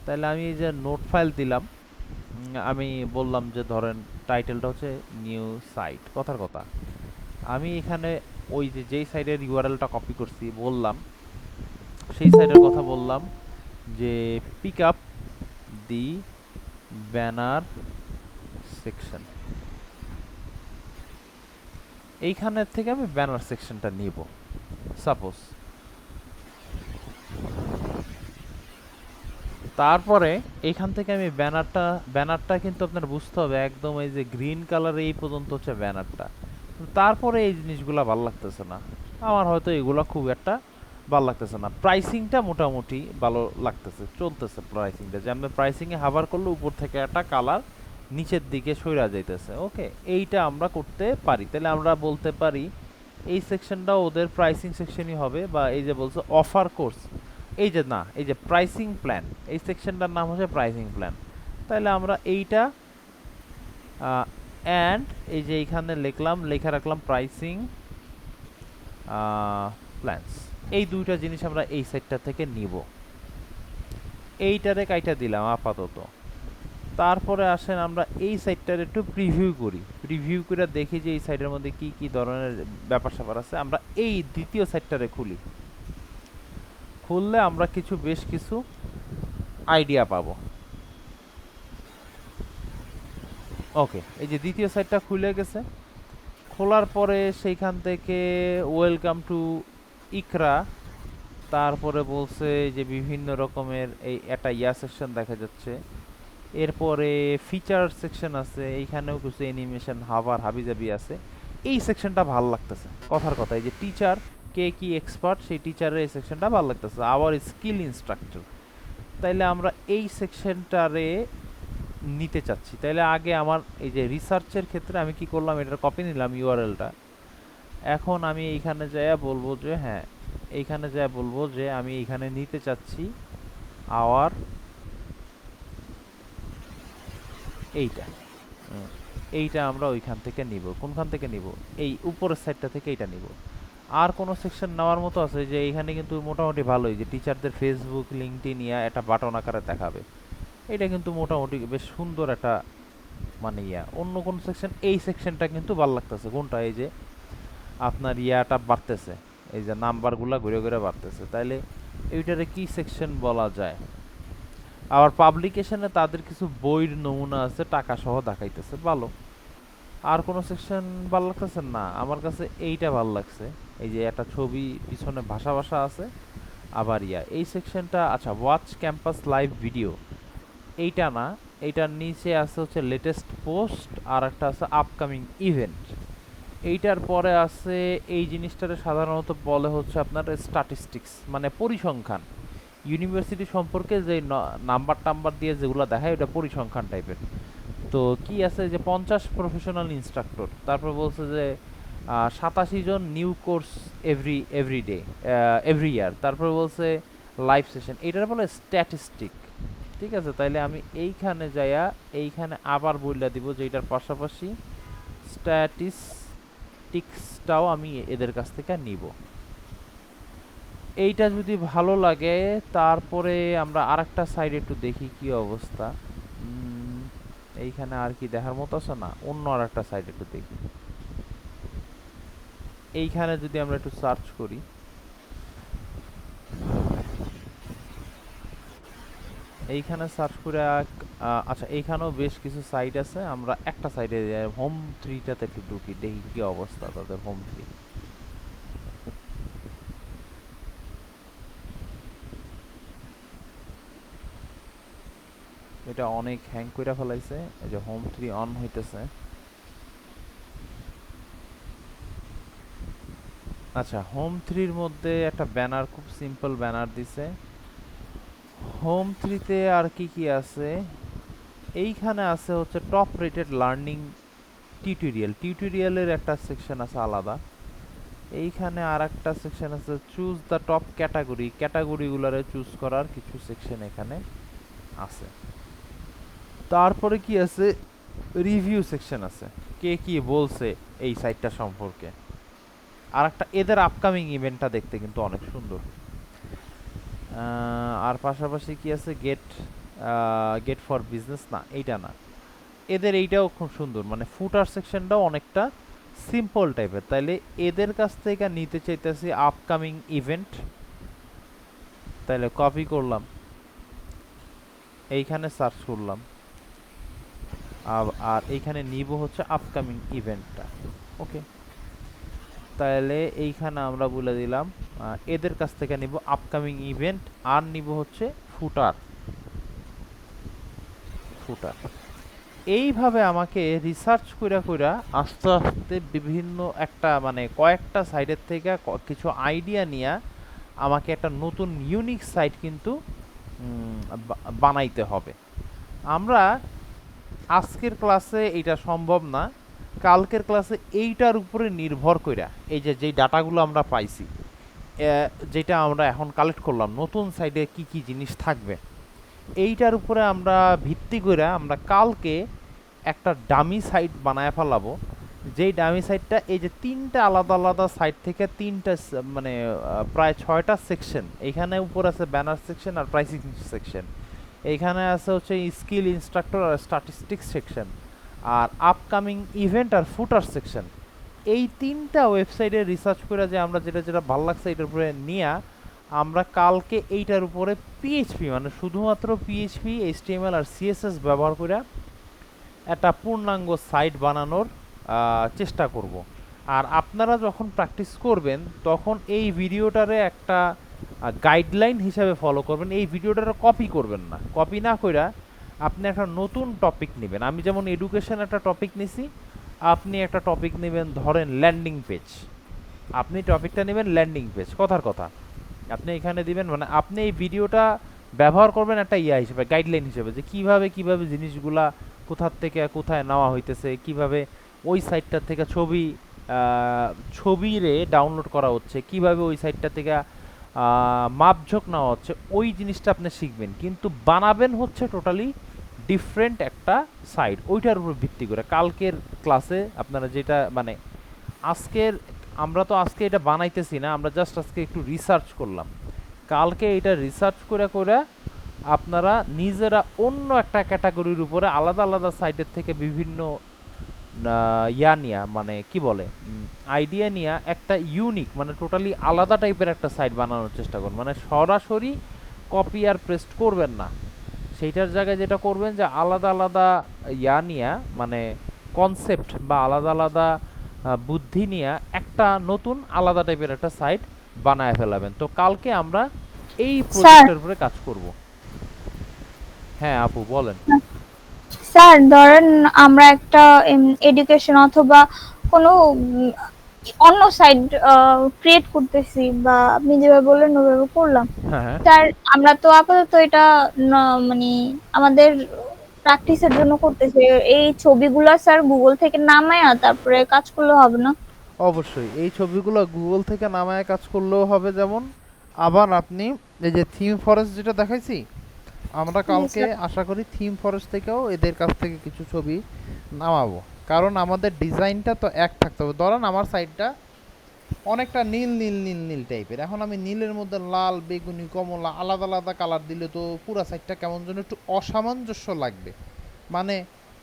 তাহলে আমি এই যে নোট ফাইল দিলাম, আমি বললাম যে ধরেন টাইটেলটা হচ্ছে নিউ সাইট, কথার কথা। আমি এখানে ওই যে যেই সাইটের ইউআরএলটা কপি করছি বললাম, সেই সাইটের কথা বললাম যে pick up the banner section. এইখানের থেকে আমি ব্যানার সেকশনটা নিব সাপোজ। তারপরে এইখান থেকে আমি ব্যানারটা কিন্তু আপনার বুঝতে হবে একদম এই যে গ্রিন কালারে এই পর্যন্ত হচ্ছে ব্যানারটা। তারপরে এই জিনিসগুলা ভাল লাগতেছে না, আমার হয়তো এগুলা খুব একটা ভালো লাগতেছে না। প্রাইসিংটা মোটামুটি ভালো লাগতেছে, চলতেছে প্রাইসিংটা, যে আমরা প্রাইসিংয়ে হাভার করলে উপর থেকে একটা কালার নিচের দিকে সইরা যাইতেছে। ওকে, এইটা আমরা করতে পারি। তাহলে আমরা বলতে পারি এই সেকশনটা ওদের প্রাইসিং সেকশনই হবে, বা এই যে বলছে অফার কোর্স, এই যে না, এই যে প্রাইসিং প্ল্যান, এই সেকশনটার নাম হচ্ছে প্রাইসিং প্ল্যান। তাহলে আমরা এইটা অ্যান্ড এই যে এইখানে লিখলাম, লেখা রাখলাম প্রাইসিং প্ল্যানস। এই দুইটা জিনিস আমরা এই সাইটটা থেকে নিব, এইটারে কাইটা দিলাম আপাতত। তারপরে আসেন আমরা এই সাইটটার একটু প্রিভিউ করি, প্রিভিউ করে দেখি যে এই সাইটের মধ্যে কি কি ধরনের ব্যাপার স্যাপার আছে। আমরা এই দ্বিতীয় সাইটটারে খুলি, খুললে আমরা বেশ কিছু আইডিয়া পাবো। ওকে, এই যে দ্বিতীয় সাইটটা খুলে গেছে। খোলার পরে সেইখান থেকে ওয়েলকাম টু ইকরা, তারপরে বলছে যে বিভিন্ন রকমের এই একটা সেকশন দেখা যাচ্ছে। এরপরে ফিচার সেকশন আছে, এইখানেও কিছু অ্যানিমেশন হাবার হাবিজাবি আছে। এই সেকশনটা ভাল লাগতেছে, কথার কথা। এই যে টিচার কে কি এক্সপার্ট, সেই টিচারের এই সেকশনটা ভাল লাগতেছে, আবার স্কিল ইনস্ট্রাক্টর। তাইলে আমরা এই সেকশনটারে নিতে চাচ্ছি। তাইলে আগে আমার এই যে রিসার্চের ক্ষেত্রে আমি কি করলাম, এটার কপি নিলাম ইউআরএলটা। এখন আমি এইখানে যাইয়া বলবো যে হ্যাঁ, এইখানে যাইয়া বলবো যে আমি এইখানে নিতে চাচ্ছি আওয়ার এইটা আমরা ওইখান থেকে নিব। কোনখান থেকে নিব? এই উপরের সাইডটা থেকে এইটা নিব। আর কোনো সেকশন নেওয়ার মতো আছে? যে এইখানে কিন্তু মোটামুটি ভালোই, যে টিচারদের ফেসবুক লিঙ্কডইন একটা বাটন আকারে দেখাবে, এটা কিন্তু মোটামুটি বেশ সুন্দর একটা মানে অন্য কোন সেকশন? এই সেকশনটা কিন্তু ভালো লাগতেছে। কোনটা? এই যে আপনার ইয়াটা বাড়তেছে, এই যে নাম্বারগুলা ঘুরে ঘুরে বাড়তেছে। তাইলে এইটারে কি সেকশন বলা যায়? আবার পাবলিকেশনে তাদের কিছু বইয়ের নমুনা আছে, টাকা সহ দেখাইতেছে, ভালো। আর কোনো সেকশন ভালো লাগতেছে না আমার কাছে, এইটা ভালো লাগছে। এই যে একটা ছবি পিছনে ভাষা ভাষা আছে, আবার এই সেকশনটা। আচ্ছা, ওয়াচ ক্যাম্পাস লাইভ ভিডিও, এইটা না, এইটার নিচে আছে হচ্ছে লেটেস্ট পোস্ট, আর একটা আছে আপকামিং ইভেন্ট। এইটার পরে আছে এই জিনিসটারে সাধারণত বলে হচ্ছে আপনার স্ট্যাটিস্টিক্স, মানে পরিসংখ্যান। ইউনিভার্সিটি সম্পর্কে যে নাম্বার টাম্বার দিয়ে যেগুলো দেখায়, ওটা পরিসংখ্যান টাইপের। তো কি আছে যে 50 প্রফেশনাল ইনস্ট্রাক্টর, তারপর বলছে যে 87 জন new course every day every year, তারপর বলছে লাইভ সেশন, এইটার বলে স্ট্যাটিস্টিক। ঠিক আছে, তাইলে আমি এইখানে যাইয়া এইখানে আবার বইলা দিব যে এটার পাশাপাশি স্ট্যাটিস্টিক্সটাও আমি এদের কাছ থেকে নিব। এইটা যদি ভালো লাগে, তারপরে আমরা আরেকটা সাইড একটু দেখি কি অবস্থা। এইখানে আর কি দেখার মতো আছে না? অন্য আরেকটা সাইড একটু দেখি। এইখানে যদি আমরা একটু সার্চ করি, এইখানে সার্চ করে আচ্ছা, এইখানেও বেশ কিছু সাইট আছে। আমরা একটা সাইডে হোম 3টাতে একটু ঢুকি, দেখি কি অবস্থা তাদের হোম 3। এটা অনেক হ্যাং কইরা ফেলাইছে, এই যে হোম 3 অন হইতেছে। আচ্ছা, হোম 3-র মধ্যে একটা ব্যানার, খুব সিম্পল ব্যানার দিছে। হোম 3-তে আর কি কি আছে? এইখানে আছে হচ্ছে টপ রেটেড লার্নিং টিউটোরিয়ালের একটা সেকশন আছে আলাদা। এইখানে আর একটা সেকশন আছে চুজ দ্য টপ ক্যাটাগরিগুলারে চুজ করার কিছু সেকশন এখানে আছে। তারপরে কি আছে? রিভিউ সেকশন আছে, কে কি বলছে এই সাইটটা সম্পর্কে। আর একটা এদের আপকামিং ইভেন্টটা দেখতে কিন্তু অনেক সুন্দর। আর পাশাপাশি কি আছে? গেট ফর বিজনেস, না এইটা না, এদের এইটাও খুব সুন্দর, মানে ফুটার সেকশনটাও অনেকটা সিম্পল টাইপের। তাইলে এদের কাছ থেকে নিতে চাইতেছি আপকামিং ইভেন্ট। তাইলে কপি করলাম, এইখানে সার্চ করলাম, আর এইখানে নিব হচ্ছে আপকামিং ইভেন্টটা। ওকে, তাহলে এইখানে আমরা বলে দিলাম এদের কাছ থেকে নিব আপকামিং ইভেন্ট, আর নিব হচ্ছে ফুটার। এইভাবে আমাকে রিসার্চ কইরা কইরা আস্তে আস্তে বিভিন্ন একটা মানে কয়েকটা সাইডের থেকে কিছু আইডিয়া নিয়ে আমাকে একটা নতুন ইউনিক সাইট কিন্তু বানাইতে হবে। আমরা আজকের ক্লাসে এটা সম্ভব না, কালকের ক্লাসে এইটার উপরে নির্ভর কইরা এই যে যেই ডাটাগুলো আমরা পাইছি, যেটা আমরা এখন কালেক্ট করলাম, নতুন সাইডে কি কি জিনিস থাকবে এইটার উপরে আমরা ভিত্তি করে আমরা কালকে একটা ডামি সাইট বানায় ফেলাবো। যেই ডামি সাইটটা এই যে তিনটা আলাদা আলাদা সাইট থেকে তিনটা মানে প্রায় 6টা সেকশন, এইখানে উপর আছে ব্যানার সেকশন আর প্রাইসিং সেকশন, এইখানে আছে হচ্ছে স্কিল ইনস্ট্রাক্টর আর স্ট্যাটিস্টিক্স সেকশন, আর আপকামিং ইভেন্ট আর ফুটার সেকশন। এই তিনটা ওয়েবসাইটে রিসার্চ করে যে আমরা যেটা যেটা ভালো লাগছে এটার উপরে নিয়ে আমরা কালকে এইটার উপরে পিএইচপি মানে শুধুমাত্র পিএইচপি, এইচটিএমএল আর সিএসএস ব্যবহার করে একটা পূর্ণাঙ্গ সাইট বানানোর চেষ্টা করব। আর আপনারা যখন প্র্যাকটিস করবেন তখন এই ভিডিওটারে একটা গাইডলাইন হিসাবে ফলো করবেন, এই ভিডিওটারে কপি করবেন না। কপি না কইরা আপনি একটা নতুন টপিক নেবেন। আমি যেমন এডুকেশন একটা টপিক নিছি, আপনি একটা টপিক নেবেন ধরেন ল্যান্ডিং পেজ, আপনি টপিকটা নেবেন ল্যান্ডিং পেজ, কথার কথা আপনি এখানে দিবেন, মানে আপনি এই ভিডিওটা ব্যবহার করবেন একটা হিসেবে, গাইডলাইন হিসেবে, যে কিভাবে কিভাবে জিনিসগুলা কোথার থেকে কোথায় নেওয়া হইতেছে, কিভাবে ওই সাইটটার থেকে ছবিরে ডাউনলোড করা হচ্ছে, কিভাবে ওই সাইটটা থেকে মাপঝোঁক নেওয়া হচ্ছে, ওই জিনিসটা আপনি শিখবেন। কিন্তু বানাবেন হচ্ছে টোটালি ডিফারেন্ট একটা সাইট, ওইটার উপর ভিত্তি করে। কালকের ক্লাসে আপনারা যেটা মানে আজকের, আমরা তো আজকে এটা বানাইতেছি না, আমরা জাস্ট আজকে একটু রিসার্চ করলাম। কালকে এটা রিসার্চ করে করে আপনারা নিজেরা অন্য একটা ক্যাটাগরির উপরে আলাদা আলাদা সাইটের থেকে বিভিন্ন নিয়া মানে কি বলে আইডিয়া নিয়ে একটা ইউনিক মানে টোটালি আলাদা টাইপের একটা সাইট বানানোর চেষ্টা করুন। মানে সরাসরি কপি আর পেস্ট করবেন না, সেইটার জায়গায় যেটা করবেন যে আলাদা আলাদা নিয়া মানে কনসেপ্ট বা আলাদা আলাদা বুদ্ধি নিয়ে একটা নতুন আলাদা টাইপের একটা সাইট বানায় ফেলাবেন। তো কালকে আমরা এই প্রজেক্টের উপরে কাজ করব। হ্যাঁ আপু বলেন। স্যার ধরেন আমরা একটা এডুকেশন অথবা কোনো অন্য সাইট ক্রিয়েট করতেছি, বা আপনি যেভাবে বললেন ওভাবে করলাম। হ্যাঁ স্যার আমরা তো আপাতত এটা মানে আমাদের প্র্যাকটিসের জন্য করতেছি, এই ছবিগুলো স্যার গুগল থেকে নামায়া তারপরে কাজ করলে হবে না? অবশ্যই এই ছবিগুলো গুগল থেকে নামায় কাজ করলেও হবে। যেমন আবার আপনি এই যে থিম ফরেস্ট যেটা দেখাইছি, আমরা কালকে আশা করি থিম ফরেস্ট থেকেও এদের কাছ থেকে কিছু ছবি নামাবো, কারণ আমাদের ডিজাইনটা তো এক থাকতে হবে। ধরেন আমার সাইডটা অনেকটা নীল নীল নীল নীল টাইপের, এখন আমি নীলের মধ্যে লাল, বেগুনি, কমলা আলাদা আলাদা কালার দিলে তো পুরো সাইডটা কেমন যেন একটু অসামঞ্জস্য লাগবে, মানে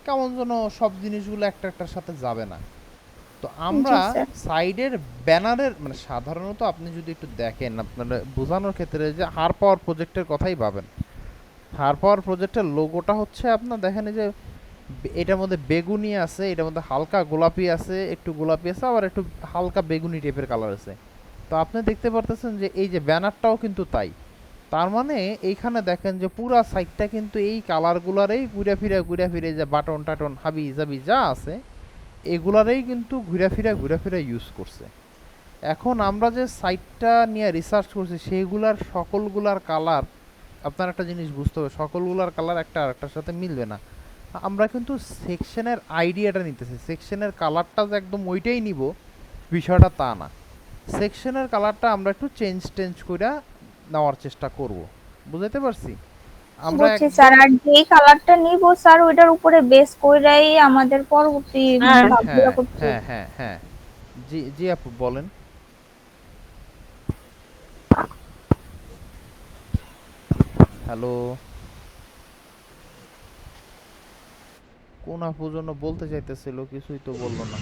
কেমন যেন সব জিনিসগুলো একটা একটার সাথে যাবে না। তো আমরা সাইডের ব্যানারের মানে সাধারণত আপনি যদি একটু দেখেন আপনার বোঝানোর ক্ষেত্রে যে হার পাওয়ার প্রজেক্টের কথাই ভাবেন, হার পাওয়ার প্রজেক্টের লোগোটা হচ্ছে আপনার দেখেন যে এটার মধ্যে বেগুনি আছে, এটার মধ্যে হালকা গোলাপি আছে, একটু গোলাপি আছে, আবার একটু হালকা বেগুনি টাইপের কালার আছে। তো আপনি দেখতে পারতেছেন যে এই যে ব্যানারটাও কিন্তু তাই। তার মানে এইখানে দেখেন যে পুরা সাইডটা কিন্তু এই কালারগুলারেই ঘুরে ফিরে যে বাটন টাটন হাবি জাবি যা আছে এগুলারেই কিন্তু ঘুরে ফিরে ইউজ করছে। এখন আমরা যে সাইটটা নিয়ে রিসার্চ করছি সেইগুলার সকলগুলার কালার, আপনার একটা জিনিস বুঝতে হবে, সকলগুলার কালার একটা আরেকটার সাথে মিলবে না। আমরা কিন্তু সেকশনের আইডিয়াটা নিতেছি, সেকশনের কালারটা যে একদম ওইটাই নিব বিষয়টা তা না। সেকশনের কালারটা আমরা একটু চেঞ্জ করে নেওয়ার চেষ্টা করব, বুঝতে পারছি? আমরা স্যার আর যেই কালারটা নিব স্যার ওইটার উপরে বেস কইরাই আমাদের পরবর্তী কাজগুলো করতে হবে। হ্যাঁ জি জি আপু বলেন। হ্যালো, কোন আপু জন্য বলতে চাইতেছিল কিছুই তো বললো না।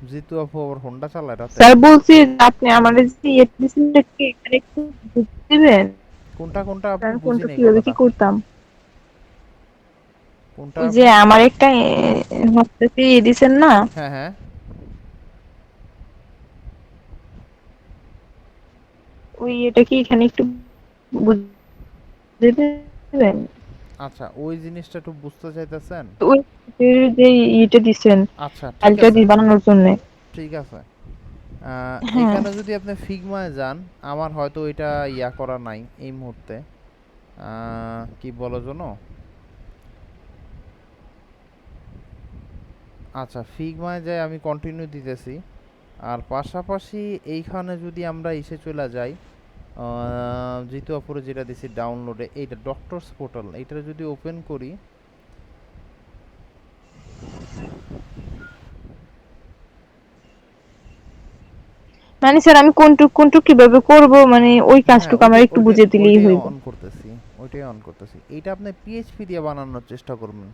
জিতু আপু আবার হোন্ডা চালায় রাতে। স্যার বলছি আপনি আমাদের যে এডমিশনটা কি এখানে একটু দিবেন? কোনটা আপু স্যার বুঝি কোনটা নাই কিভাবে কি কথাটা। করতাম? কোনটা ওই যে আমার একটা হচ্ছে এডিশন না, হ্যাঁ ওই এটা কি এখানে একটু বুঝিয়ে দিবেন? আচ্ছা, ওই জিনিসটা একটু বুঝতে চাইতেছেন? ওই যে ইটা দিছেন আচ্ছা, ঠিক ফাইলটা আছে, বানানোর জন্য। ঠিক আছে। হ্যাঁ এখানে যদি আপনি ফিগমায় যান, আমার হয়তো এটা ইয়া করা নাই এই মুহূর্তে। কি বলো জানো? আচ্ছা, ফিগমায় যাই আমি কন্টিনিউ দিতেছি। আর পাশাপাশি এইখানে যদি আমরা এসে চলে যাই, জিতু অপরে যেটা দিছি ডাউনলোডে, এইটা ডক্টরস পোর্টাল, এইটা যদি ওপেন করি, মানে স্যার আমি কোনটুক কিভাবে করব, মানে ওই হ্যাঁ, কাজটুকু আমার একটু বুঝিয়ে দিলেই ওইটাই হইব। অন করতেছি, ওইটাই অন করতেছি। এইটা আপনি পিএইচপি দিয়ে বানানোর চেষ্টা করবেন।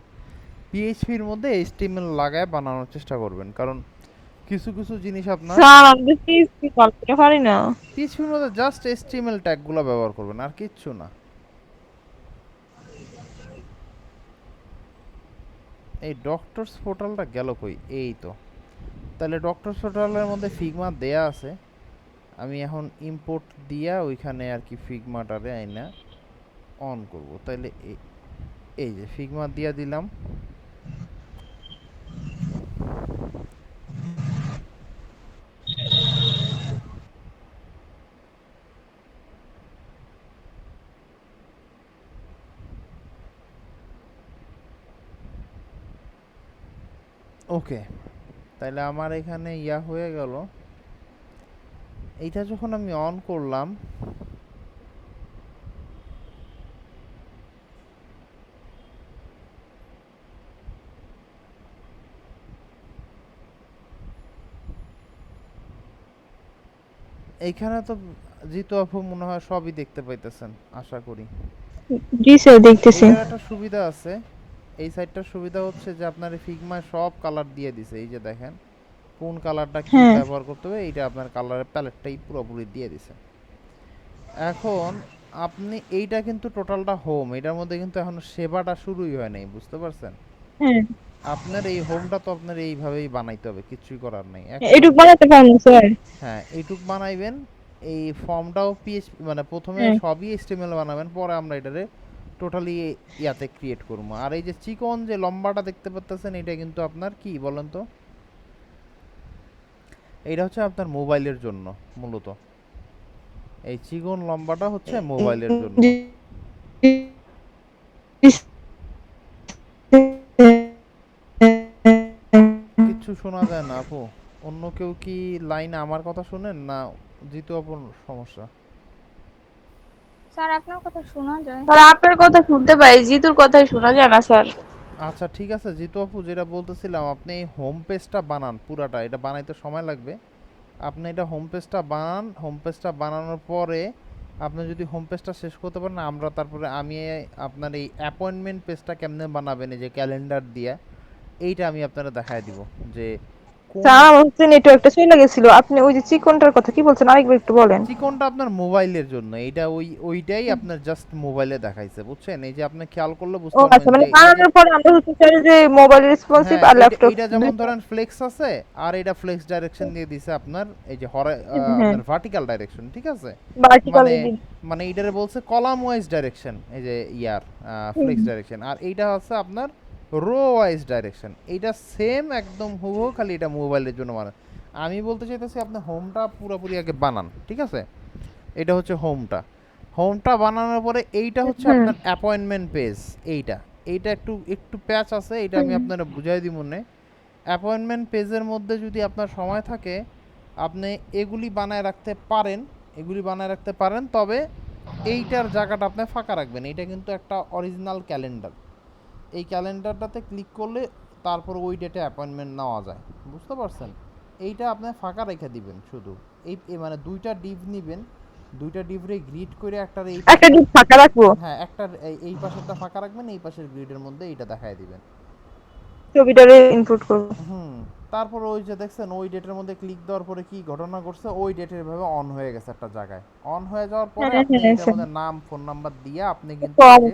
পিএইচপির মধ্যে এইচটিএমএল লাগায় বানানোর চেষ্টা করবেন, কারণ কিছু কিছু জিনিস আপনার স্যার আমি পিএইচপি করতে পারি না। পিএইচপির মধ্যে জাস্ট এইচটিএমএল ট্যাগগুলো ব্যবহার করবেন, আর কিচ্ছু না। এই ডক্টরস পোর্টালটা গেল কই? এই তো। তাহলে ডক্টরস পোর্টালের মধ্যে ফিগমা দেয়া আছে। আমি এখন ইম্পোর্ট দিয়া ওইখানে আর কি ফিগমাটারে আইনা অন করব। তাহলে এই যে ফিগমা দিয়া দিলাম। ওকে, তাহলে আমার এখানে ইয়া হয়ে গেল। এইটা যখন আমি অন করলাম, এইখানে তো জিতু আপু মনে হয় সবই দেখতে পাইতেছেন আশা করি। জি স্যার দেখতেছি। এটার একটা সুবিধা আছে, এই সাইডটার সুবিধা হচ্ছে যে আপনার ফিগমায় সব কালার দিয়ে দিছে। এই যে দেখেন কোন কালারটা কি হ্যাঁ ব্যবহার করতে হবে, এইটা আপনার কালারের প্যালেটটাই পুরোপুরি দিয়ে দিছে। এখন আপনি এইটা কিন্তু টোটালটা হোম, এটার মধ্যে কিন্তু এখনো সেবাটা শুরুই হয় নাই, বুঝতে পারছেন? হ্যাঁ আপনার এই হোমটা তো আপনার এইভাবেই বানাইতে হবে, কিছুই করার নাই এখন। এটুক বানাতে পারবো স্যার। হ্যাঁ, এইটুক বানাইবেন। এই ফর্মটাও পিএইচপি, মানে প্রথমে হ্যাঁ সবই এইচটিএমএল বানাবেন, পরে আমরা এটারে টোটালি ইয়াতে ক্রিয়েট করবো। আর এই যে চিকন যে লম্বাটা দেখতে পাচ্ছেন, এটা কিন্তু আপনার কি বলেন তো? এইটা হচ্ছে আপনার মোবাইলের জন্য মূলত। এই চিকন লম্বাটা হচ্ছে মোবাইলের জন্য। কিচ্ছু শোনা যায় না আপু। অন্য কেউ কি লাইনে আমার কথা শুনেন না জিতু আপুর সমস্যা? স্যার আপনার কথা শোনা যায়। স্যার আপনার কথা শুনতে পাই, জিতুর কথাই শোনা যায় না স্যার। আচ্ছা, ঠিক আছে জিতু আপু, যেটা বলতেছিলাম, আপনি এই হোম পেজটা বানান পুরাটা, এটা বানাইতে সময় লাগবে। আপনি এটা হোম পেজটা বানান, হোম পেজটা বানানোর পরে আপনি যদি হোম পেজটা শেষ করতে পারেন, আমরা তারপরে আমি আপনার এই অ্যাপয়েন্টমেন্ট পেজটা কেমনে বানাবেন, এই যে ক্যালেন্ডার দিয়ে, এইটা আমি আপনারা দেখায় দিব যে কোন। স্যার আমার হচ্ছে নেটওয়ার্কটা চলে গেছিল। আপনি ওই যে চিকনটার কথা কি বলছেন আরেকবার একটু বলেন। চিকনটা আপনার মোবাইলের জন্য, এইটা ওইটাই আপনার জাস্ট মোবাইলে দেখাইছে, বুঝছেন? এই যে আপনি খেয়াল করলে ও বুঝতে আচ্ছা, পারবেন মানে যে এই যে, বানানোর পরে আমরা হচ্ছে স্যার যে মোবাইল রেসপন্সিভ হ্যাঁ, আর এইটা ল্যাপটপ এইটা যেমন ধরেন ফ্লেক্স আছে, আর এটা ফ্লেক্স ডাইরেকশন দিয়ে দিছে আপনার এই যে হ্যাঁ আপনার ভার্টিক্যাল ডাইরেকশন, ঠিক আছে? ভার্টিক্যাল মানে দিন। মানে এইটারে বলছে কলাম ওয়াইজ ডাইরেকশন, এই যে ইয়ার ফ্লেক্স ডাইরেকশন। আর এইটা হচ্ছে আপনার রো ওয়াইজ ডাইরেকশন। এইটা সেম একদম হুবহু, খালি এটা মোবাইলের জন্য মানে। আমি বলতে চাইতেছি আপনি হোমটা পুরোপুরি আগে বানান, ঠিক আছে? এটা হচ্ছে হোমটা। হোমটা বানানোর পরে এইটা হচ্ছে আপনার অ্যাপয়েন্টমেন্ট পেজ। এইটা এইটা একটু একটু প্যাচ আছে, এটা আমি আপনারা বুঝাই দিব মনে। অ্যাপয়েন্টমেন্ট পেজের মধ্যে যদি আপনার সময় থাকে, আপনি এগুলি বানায় রাখতে পারেন, এগুলি বানায় রাখতে পারেন, তবে এইটার জায়গাটা আপনি ফাঁকা রাখবেন। এটা কিন্তু একটা অরিজিনাল ক্যালেন্ডার। এই ক্যালেন্ডারটাতে ক্লিক করলে তারপর ওই ডেটে অ্যাপয়েন্টমেন্ট নেওয়া যায়, বুঝতে পারছেন? এইটা আপনি ফাঁকা রেখে দিবেন শুধু। মানে দুইটা ডিভ নিবেন, দুইটা ডিভরে গ্রিড করে একটার এই একটা পাশে, ডিপ ফাঁকা রাখবো, হ্যাঁ, একটার এই পাশেরটা ফাঁকা রাখবেন, এই পাশের গ্রিডের মধ্যে এইটা দেখায় দিবেন। ছবিটারে ইনপুট করবো। তারপর ওই যে দেখছেন ওই ডেটের মধ্যে ক্লিক দেওয়ার পরে কি ঘটনা ঘটছে, ওই ডেটের ভাবে অন হয়ে গেছে একটা জায়গায়। অন হয়ে যাওয়ার পরে হ্যাঁ আপনি হ্যাঁ এটার স্যার। মধ্যে নাম ফোন নাম্বার দিয়ে আপনি কিন্তু এই কম। যে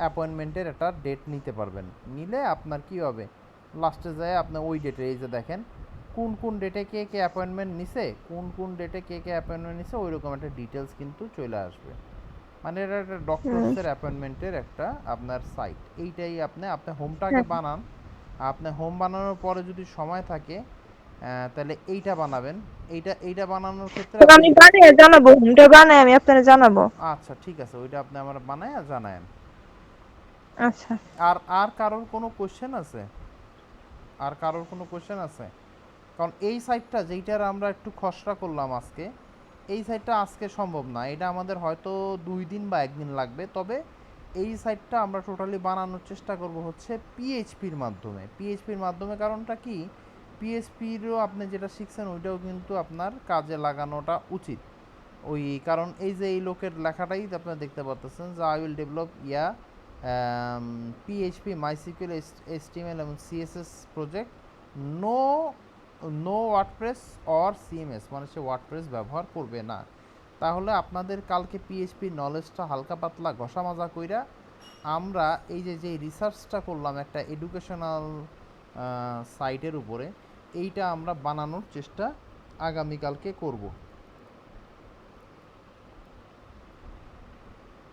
অ্যাপয়েন্টমেন্টের একটা ডেট নিতে পারবেন। নিলে আপনার কি হবে, লাস্টে যায় আপনি ওই ডেটে, এই যে দেখেন কোন কোন ডেটে কে কে অ্যাপয়েন্টমেন্ট নিছে, কোন কোন ডেটে কে কে অ্যাপয়েন্টমেন্ট নিছে, ওই রকম একটা ডিটেলস কিন্তু চলে আসবে। মানে এটা একটা হুম, ডক্টরসের অ্যাপয়েন্টমেন্টের একটা আপনার সাইট। এইটাই আপনি আপনার হোমটাকে হ্যাঁ। বানান। আপনি হোম বানানোর পরে যদি সময় থাকে তাহলে এইটা বানাবেন। এইটা বানানোর ক্ষেত্রে তো আপনি আমি বানিয়ে জানাবো, হোমটা বানাই আমি আপনারা জানাবো। আচ্ছা ঠিক আছে, ওইটা আপনি আমার বানায় জানায়েন। আচ্ছা। আর আর কারোর কোনো কোশ্চেন আছে? আর কারোর কোনো কোশ্চেন আছে? কারণ এই সাইটটা যেইটার আমরা একটু খসড়া করলাম আজকে, এই সাইটটা আজকে সম্ভব না, এটা আমাদের হয়তো 2 দিন বা 1 দিন লাগবে। তবে এই সাইটটা আমরা টোটালি বানানোর চেষ্টা করব হচ্ছে পিএইচপির মাধ্যমে। পিএইচপির মাধ্যমে কারণটা কি, পিএইচপিরও আপনি যেটা শিখছেন ওইটাও কিন্তু আপনার কাজে লাগানোটা উচিত। ওই কারণ এই যে এই লোকের লেখাটাই আপনারা দেখতে পাচ্ছেন যে I will develop PHP MySQL HTML এবং CSS project, no no WordPress or CMS, মানে সে ওয়ার্ডপ্রেস ব্যবহার করবে না। তাহলে আপনাদের কালকে পিএইচপি নলেজটা হালকা পাতলা ঘষা মাজা কইরা আমরা এই যে রিসার্চটা করলাম একটা এডুকেশনাল সাইটের উপরে, এইটা আমরা বানানোর চেষ্টা আগামীকালকে করব।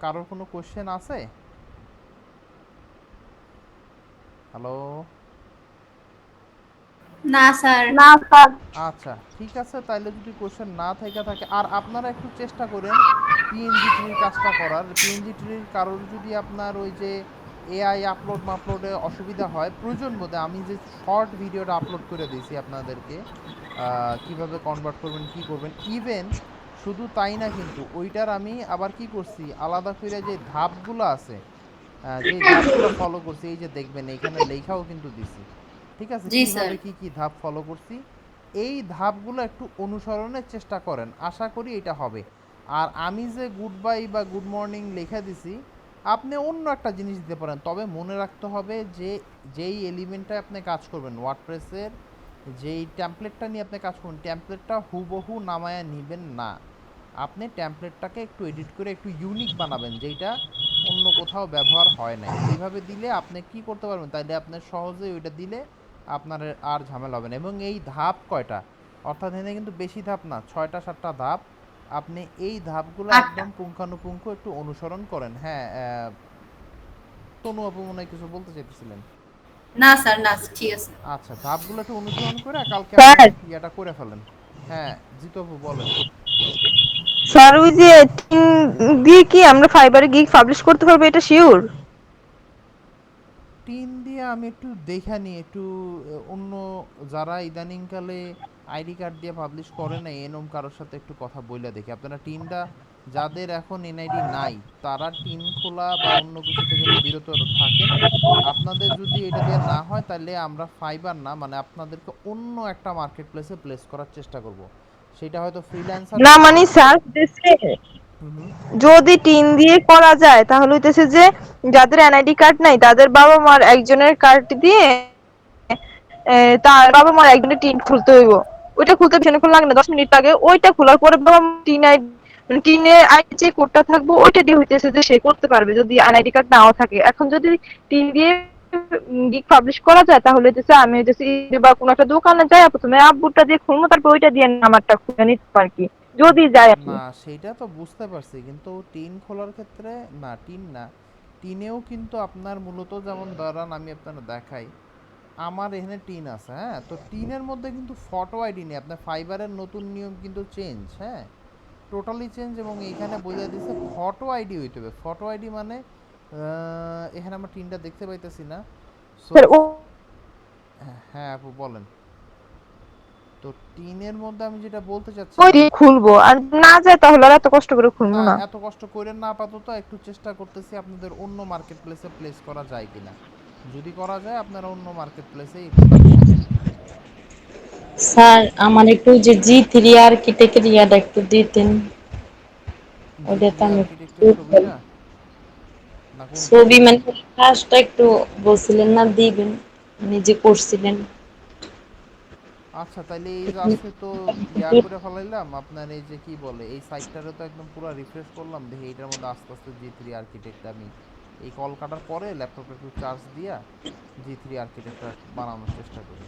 কারোর কোনো কোশ্চেন আছে? হ্যালো? না স্যার। না স্যার। আচ্ছা ঠিক আছে, তাইলে যদি কোশ্চেন না থেকে থাকে, আর আপনারা একটু চেষ্টা করেন পিএনজি ট্রির কাজটা করার। পিএনজি ট্রির কারোর যদি আপনার ওই যে এআই আপলোড মাপলোডে অসুবিধা হয়, প্রয়োজন বোধে আমি যে শর্ট ভিডিওটা আপলোড করে দিয়েছি আপনাদেরকে কিভাবে কনভার্ট করবেন কি করবেন, ইভেন শুধু তাই না কিন্তু ওইটার আমি আবার কি করছি, আলাদা করে যে ধাপগুলো আছে যেই ধাপগুলো ফলো করছি, এই যে দেখবেন এইখানে লেখাও কিন্তু দিছি, ঠিক আছে, জি স্যার। কিভাবে কি কি ধাপ ফলো করছি। এই ধাপগুলো একটু অনুসরণের চেষ্টা করেন, আশা করি এটা হবে। আর আমি যে গুড বাই বা গুড মর্নিং লেখা দিছি, আপনি অন্য একটা জিনিস দিতে পারেন, তবে মনে রাখতে হবে যে যেই এলিমেন্টটা আপনি কাজ করবেন ওয়ার্ডপ্রেসের, যেই ট্যাম্পলেটটা নিয়ে আপনি কাজ করবেন, ট্যাম্পলেটটা হুবহু নামায়া নেবেন না। আপনি ট্যাম্পলেটটাকে একটু এডিট করে একটু ইউনিক বানাবেন, যেইটা অন্য কোথাও ব্যবহার হয় নাই। এইভাবে দিলে আপনি কি করতে পারবেন, তাইলে আপনি সহজেই ওইটা দিলে আপনার আর ঝামেলা হবে না। এবং এই ধাপ কয়টা, অর্থাৎ এখানে কিন্তু বেশি ধাপ না, 6টা 7টা ধাপ। আপনি এই ধাপগুলো 8টা। একদম পুঙ্খানুপুঙ্খ একটু অনুসরণ করেন। হ্যাঁ, তনু আপু মনে হয় কিছু বলতে চাইতেছিলেন। না স্যার, না ঠিক আছে। আচ্ছা, ধাপগুলো একটু অনুসরণ করে কালকে আপনি স্যার, ইয়েটা করে ফেলেন। হ্যাঁ জিতু আপু বলেন। স্যার ওই যে টিন দিয়ে কি আমরা ফাইবারে গিগ পাবলিশ করতে পারবো, এটা শিওর? টিন দিয়ে আমি একটু দেখা নিই, একটু অন্য যারা ইদানিংকালে আইডি কার্ড দিয়ে পাবলিশ করে না এরকম কারোর সাথে একটু কথা বইলা দেখি। আপনারা টিনটা যাদের এখন এনআইডি নাই তারা টিন খোলা বা অন্য কিছু থেকে একটু বিরত থাকেন। আপনাদের যদি এটা দিয়ে না হয় তাহলে আমরা ফাইবার না, মানে আপনাদেরকে অন্য একটা মার্কেট প্লেসে প্লেস করার চেষ্টা করব। সেটা হয়তো ফ্রিল্যান্সার না থেকে। মানে স্যার হইতেছে, হুম হুম। যদি টিন দিয়ে করা যায় তাহলে হইতেছে যে যাদের এনআইডি কার্ড নাই তাদের বাবা মার একজনের কার্ড দিয়ে তার বাবা মার একজনের টিন খুলতে হইব। ওইটা খুলতে বেশিক্ষণ লাগে না, 10 মিনিট লাগে। ওইটা খোলার পরে বাবা টিন মানে টিনের আইডি যে কোডটা থাকবে ওইটা দিয়ে হইতেছে যে সে করতে পারবে যদি এনআইডি কার্ড নাও থাকে। এখন যদি টিন দিয়ে গিগ পাবলিশ করা যায় তাহলে হইতেছে আমি হইতেছে বা কোনো একটা দোকানে যাই প্রথমে আব্বুরটা দিয়ে খুলবো, তারপর ওইটা দিয়ে আমারটা খুলে নিতে পারি কি, যদি যায় আর কি। না সেইটা তো বুঝতে পারছি, কিন্তু টিন খোলার ক্ষেত্রে না, টিন না, টিনেও কিন্তু আপনার মূলত যেমন ধরান আমি আপনার দেখাই, আমার এখানে টিন আছে, হ্যাঁ, তো টিনের মধ্যে কিন্তু ফটো আইডি নেই। আপনার ফাইবারের নতুন নিয়ম কিন্তু চেঞ্জ, হ্যাঁ, টোটালি চেঞ্জ। এবং এইখানে বোঝা দিচ্ছে ফটো আইডি হইতে হবে। ফটো আইডি মানে এখানে আমার টিনটা দেখতে পাইতেছি না। সো স্যার হ্যাঁ আপু বলেন। তো টিনের মধ্যে আমি যেটা বলতে ওই চাচ্ছিলাম, দিয়ে খুলবো, আর না যায় তাহলে আর এত কষ্ট করে খুলবো না না। এত কষ্ট করেন না, আপাতত একটু চেষ্টা করতেছি আপনাদের অন্য মার্কেট প্লেসে প্লেস করা যায় কিনা। যদি করা যায় আপনারা অন্য মার্কেট প্লেসে একটু কাজ করবেন। স্যার আমার একটু যে জি3 আর্কিটেক্টের ইয়াটা একটু দিতেন, জি ওটা তো থ্রি আমি আর্কিটেক্টের ছবিটা না কোনটা? ছবি মানে কাজটা একটু বলছিলেন না দিবেন, নিজে করছিলেন। আচ্ছা তাইলে এই যে আছে তো ইয়া করে ফেলাইলাম আপনার এই যে কি বলে এই সাইটটারে তো একদম পুরো রিফ্রেশ করলাম, দেখি এইটার মধ্যে আস্তে আস্তে জি3 আর্কিটেক্ট আমি এই কল কাটার পরে ল্যাপটপে একটু চার্জ দিয়া জি3 আর্কিটেক্টটা বানানোর চেষ্টা করি।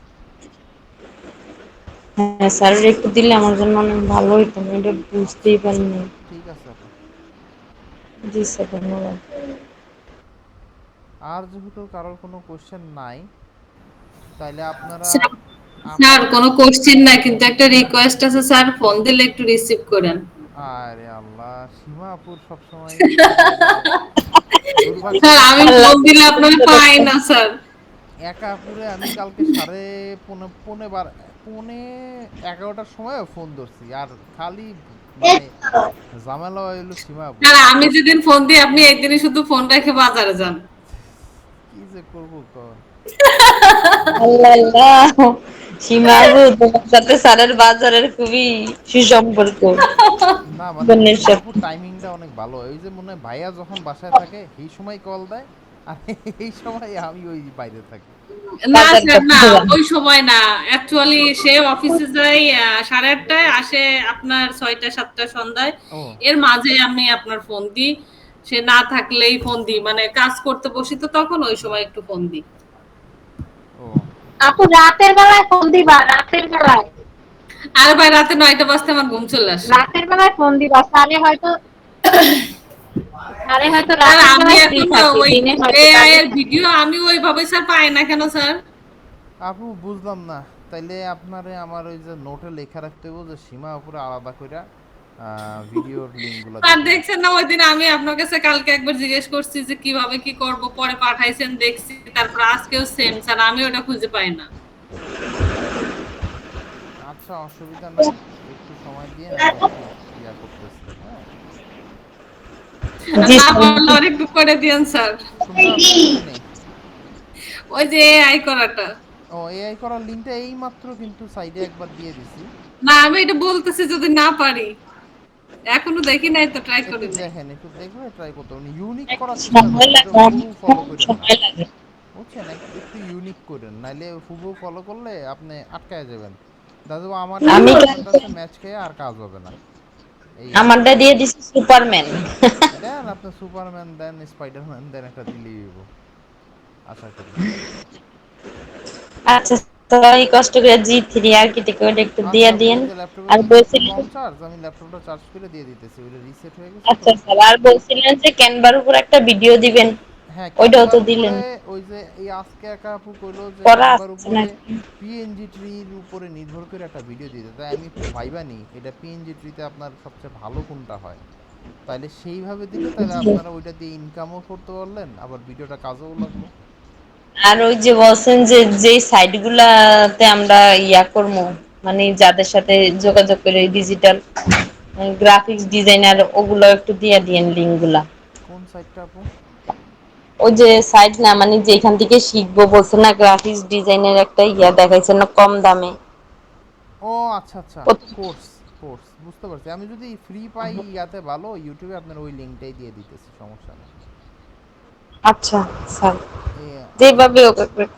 হ্যাঁ স্যার একটু দিলে আমার জন্য অনেক ভালো হইতো, আমি এটা বুঝতেই পারিনি। ঠিক আছে আপু। জি স্যার, ধন্যবাদ। আর যেহেতু কারোর কোনো কোশ্চেন নাই, তাইলে আপনারা স্যার, স্যার আপনারা কোনো কোশ্চেন না, কিন্তু একটা রিকোয়েস্ট আছে স্যার, ফোন দিলে একটু রিসিভ করেন। আরে আল্লাহ, সীমাপুর সবসময় মানে স্যার আমি দুর্ভাগ্যবশত আল্লাহ ফোন দিলে আপনারা পাই না স্যার। একাপুরে আমি কালকে সাড়ে পৌনে 11টার সময় ফোন ধরছি, আর খালি মানে ঝামেলা হইলো সীমাপুর। স্যার আমি যেদিন ফোন দিই আপনি একদিনই শুধু ফোন রেখে বাজারে যান। কি যে করবো কর। আল্লাহ আল্লাহ, সীমা আপু তোমার সাথে স্যারের বাজারের খুবই সুসম্পর্ক। না মানে বোনের সীমাপুর সাথে। টাইমিংটা অনেক ভালো, ওই যে মনে হয় ভাইয়া যখন বাসায় থাকে এই সময় কল দেয়, আর এই সময় আমি ওই বাইরে থাকি। না বাজার স্যার না, করতে যান। ওই সময় না, অ্যাকচুয়ালি সে অফিসে যায় 8:30টায়, আসে আপনার 6টা 7টা সন্ধ্যায়। ও এর মাঝে আমি আপনার ফোন দিই, সে না থাকলেই ফোন দিই, মানে কাজ করতে বসি তো তখন ওই সময় একটু ফোন দিই। ও আপু রাতের বেলায় ফোন দিবা, রাতের বেলায়। আর ভাই রাতে 9টা বাজতে আমার ঘুম চলে আসে। রাতের বেলায় ফোন দিবা, স্যারে হয়তো স্যার রাতের আমি বেলায় ফ্রি এখন থাকে, ওই দিনে হয়তো এআই কাজে এর থাকে। ভিডিও আমি ওইভাবে স্যার পাই না কেন স্যার? আপু বুঝলাম না, তাইলে আপনারে আমার ওই যে নোটে লেখা রাখতে হবে যে সীমা আপুরে আলাদা কইরা ভিডিওর লিঙ্কগুলো স্যার দিতে হবে। দেখছেন না, ওইদিন আমি আপনার কাছে কালকে একবার জিজ্ঞেস করছি যে কিভাবে কি করব, পরে পাঠাইছেন দেখছি, তারপর আজকেও সেম স্যার, আমি ওটা খুঁজে পাই না। আচ্ছা অসুবিধা নাই, একটু সময় দিয়ে আমি একটু ইয়া করতেছি, হ্যাঁ। আর জি না স্যার। পারলে আরেকটু করে দিয়েন স্যার। কোনটা আপু বুঝি নাই? ওই যে এআই করাটা। ও এআই করার লিঙ্কটা এই মাত্র কিন্তু সাইডে একবার দিয়ে দিছি। না আমি এটা বলতেছি যদি না পারি, এখনো দেখি নাই তো, ট্রাই একটু করি নাই। দেখেন, একটু দেখলে ট্রাই করতে হবে, ইউনিক একটু করার চেষ্টা সময় করেন, পুরো লাগে, হুবহু ফলো অনেকক্ষণ করেন না, সময় লাগে। বুঝছেন? একটু ইউনিক করেন, নাইলে হুবহু ফলো করলে আপনি আটকায় যাবেন। দাদু আমারটা আমি স্পাইডারম্যানটার কিন্তু সাথে ম্যাচ খেয়ে আর কাজ হবে না, এই আর কি। আমারটা দিয়ে দিছি সুপারম্যান। দেন আপনি সুপারম্যান দেন, স্পাইডারম্যান দেন, একটা দিলেই হইব আশা করি। আচ্ছা, তো এই কষ্ট করে জি3 আর্কিটেক্ট একটু আচ্ছা দিয়ে আপু, দিন। এই যে ল্যাপটপের আর মধ্যে একটু বলছিলেন, কম চার্জ, আমি ল্যাপটপটা চার্জ করে দিয়ে দিতেছি, ওইটা রিসেট হয়ে গেছে তো। আচ্ছা স্যার, আর বলছিলেন যে ক্যানভার উপর একটা ভিডিও দিবেন, হ্যাঁ ওইটাও ক্যানভার তো দিলেন। উপরে, ওই যে এই আজকে একা আপু কইলো যে করা ক্যানভার আসছে উপরে নাকি? পিএনজি ট্রির উপরে নির্ভর করে একটা ভিডিও দিতে, তাই আমি একটু ভাইবানি এটা পিএনজি ট্রিতে আপনার সবচেয়ে ভালো কোনটা হয়, তাইলে সেইভাবে দিলে তাহলে জি। আপনারা ওইটা দিয়ে ইনকামও করতে পারলেন, আবার ভিডিওটা কাজেও লাগলো। আর ওই যে বলছেন যে যেই সাইট গুলাতে আমরা ইয়া করবো, মানে যাদের সাথে যোগাযোগ করে ডিজিটাল গ্রাফিক্স ডিজাইনার, ওগুলো একটু দিয়ে দিয়েন লিঙ্ক গুলা। কোন সাইটটা আপু? ওই যে সাইট না, মানে যেখান থেকে শিখবো বলছেন না, গ্রাফিক্স ডিজাইনের একটা ইয়া দেখাইছেন না কম দামে। ও আচ্ছা আচ্ছা, কত- কোর্স, কোর্স বুঝতে পারছি, আমি যদি ফ্রি পাই ইয়াতে ভালো, ইউটিউবে আপনার ওই লিঙ্কটাই দিয়ে দিতেছি, সমস্যা নেই। আচ্ছা স্যার, এই যেভাবে হোক একটু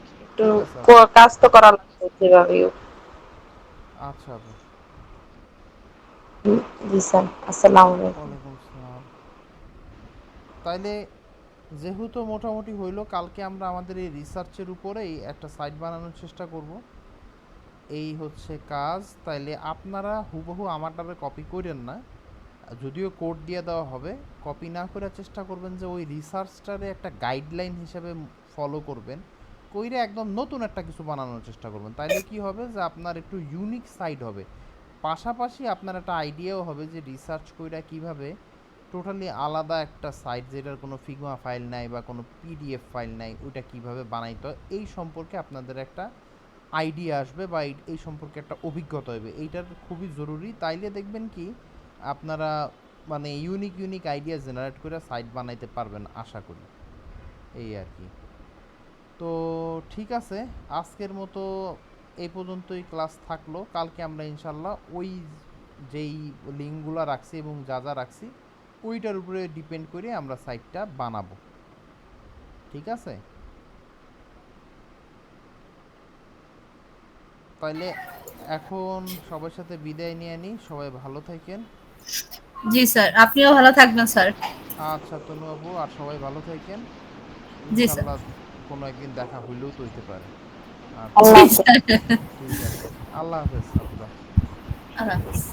ঠিক আছে আপু। কাজ তো করা লাগবে যেভাবে হোক। আচ্ছা আপু। জি স্যার, আসসালামু আলাইকুম। ওয়ালাইকুম আসসালাম। তাইলে যেহেতু মোটামুটি হইলো, কালকে আমরা আমাদের এই রিসার্চের উপরেই একটা সাইট বানানোর চেষ্টা করব, এই হচ্ছে কাজ। তাইলে আপনারা হুবহু আমারটারে কপি করেন না, যদিও কোড দিয়ে দেওয়া হবে, কপি না করার চেষ্টা করবেন যে ওই রিসার্চটারে একটা গাইডলাইন হিসেবে ফলো করবেন, কইরে একদম নতুন একটা কিছু বানানোর চেষ্টা করবেন। তাইলে কি হবে যে আপনার একটু ইউনিক সাইট হবে, পাশাপাশি আপনার একটা আইডিয়াও হবে যে রিসার্চ কইরা কিভাবে টোটালি আলাদা একটা সাইট, যেটার কোনো ফিগমা ফাইল নাই বা কোনো পিডিএফ ফাইল নাই, ওইটা কিভাবে বানাইতে হয় এই সম্পর্কে আপনাদের একটা আইডিয়া আসবে, বা এই সম্পর্কে একটা অভিজ্ঞতা হবে, এইটার খুবই জরুরি। তাইলে দেখবেন কি আপনারা মানে ইউনিক ইউনিক আইডিয়া জেনারেট করে সাইট বানাইতে পারবেন আশা করি, এই আর কি। তো ঠিক আছে, আজকের মতো এই পর্যন্তই ক্লাস থাকলো। কালকে আমরা ইনশাল্লাহ ওই যেই লিঙ্কগুলো রাখছি এবং যা যা রাখছি ওইটার উপরে ডিপেন্ড করে আমরা সাইটটা বানাবো, ঠিক আছে? তাইলে এখন সবার সাথে বিদায় নিয়ে নিই, সবাই ভালো থাকেন। জি স্যার, আপনিও ভালো থাকবেন স্যার। আচ্ছা তনু আপু, আর সবাই ভালো থাকেন, জি স্যার। ইনশাল্লাহ কোনো একদিন দেখা হইলেও তো হইতে পারে। আচ্ছা আল্লাহ জি হাফেজ। স্যার। ঠিক আছে, আল্লাহ হাফেজ আপুরা। আল্লাহ হাফেজ।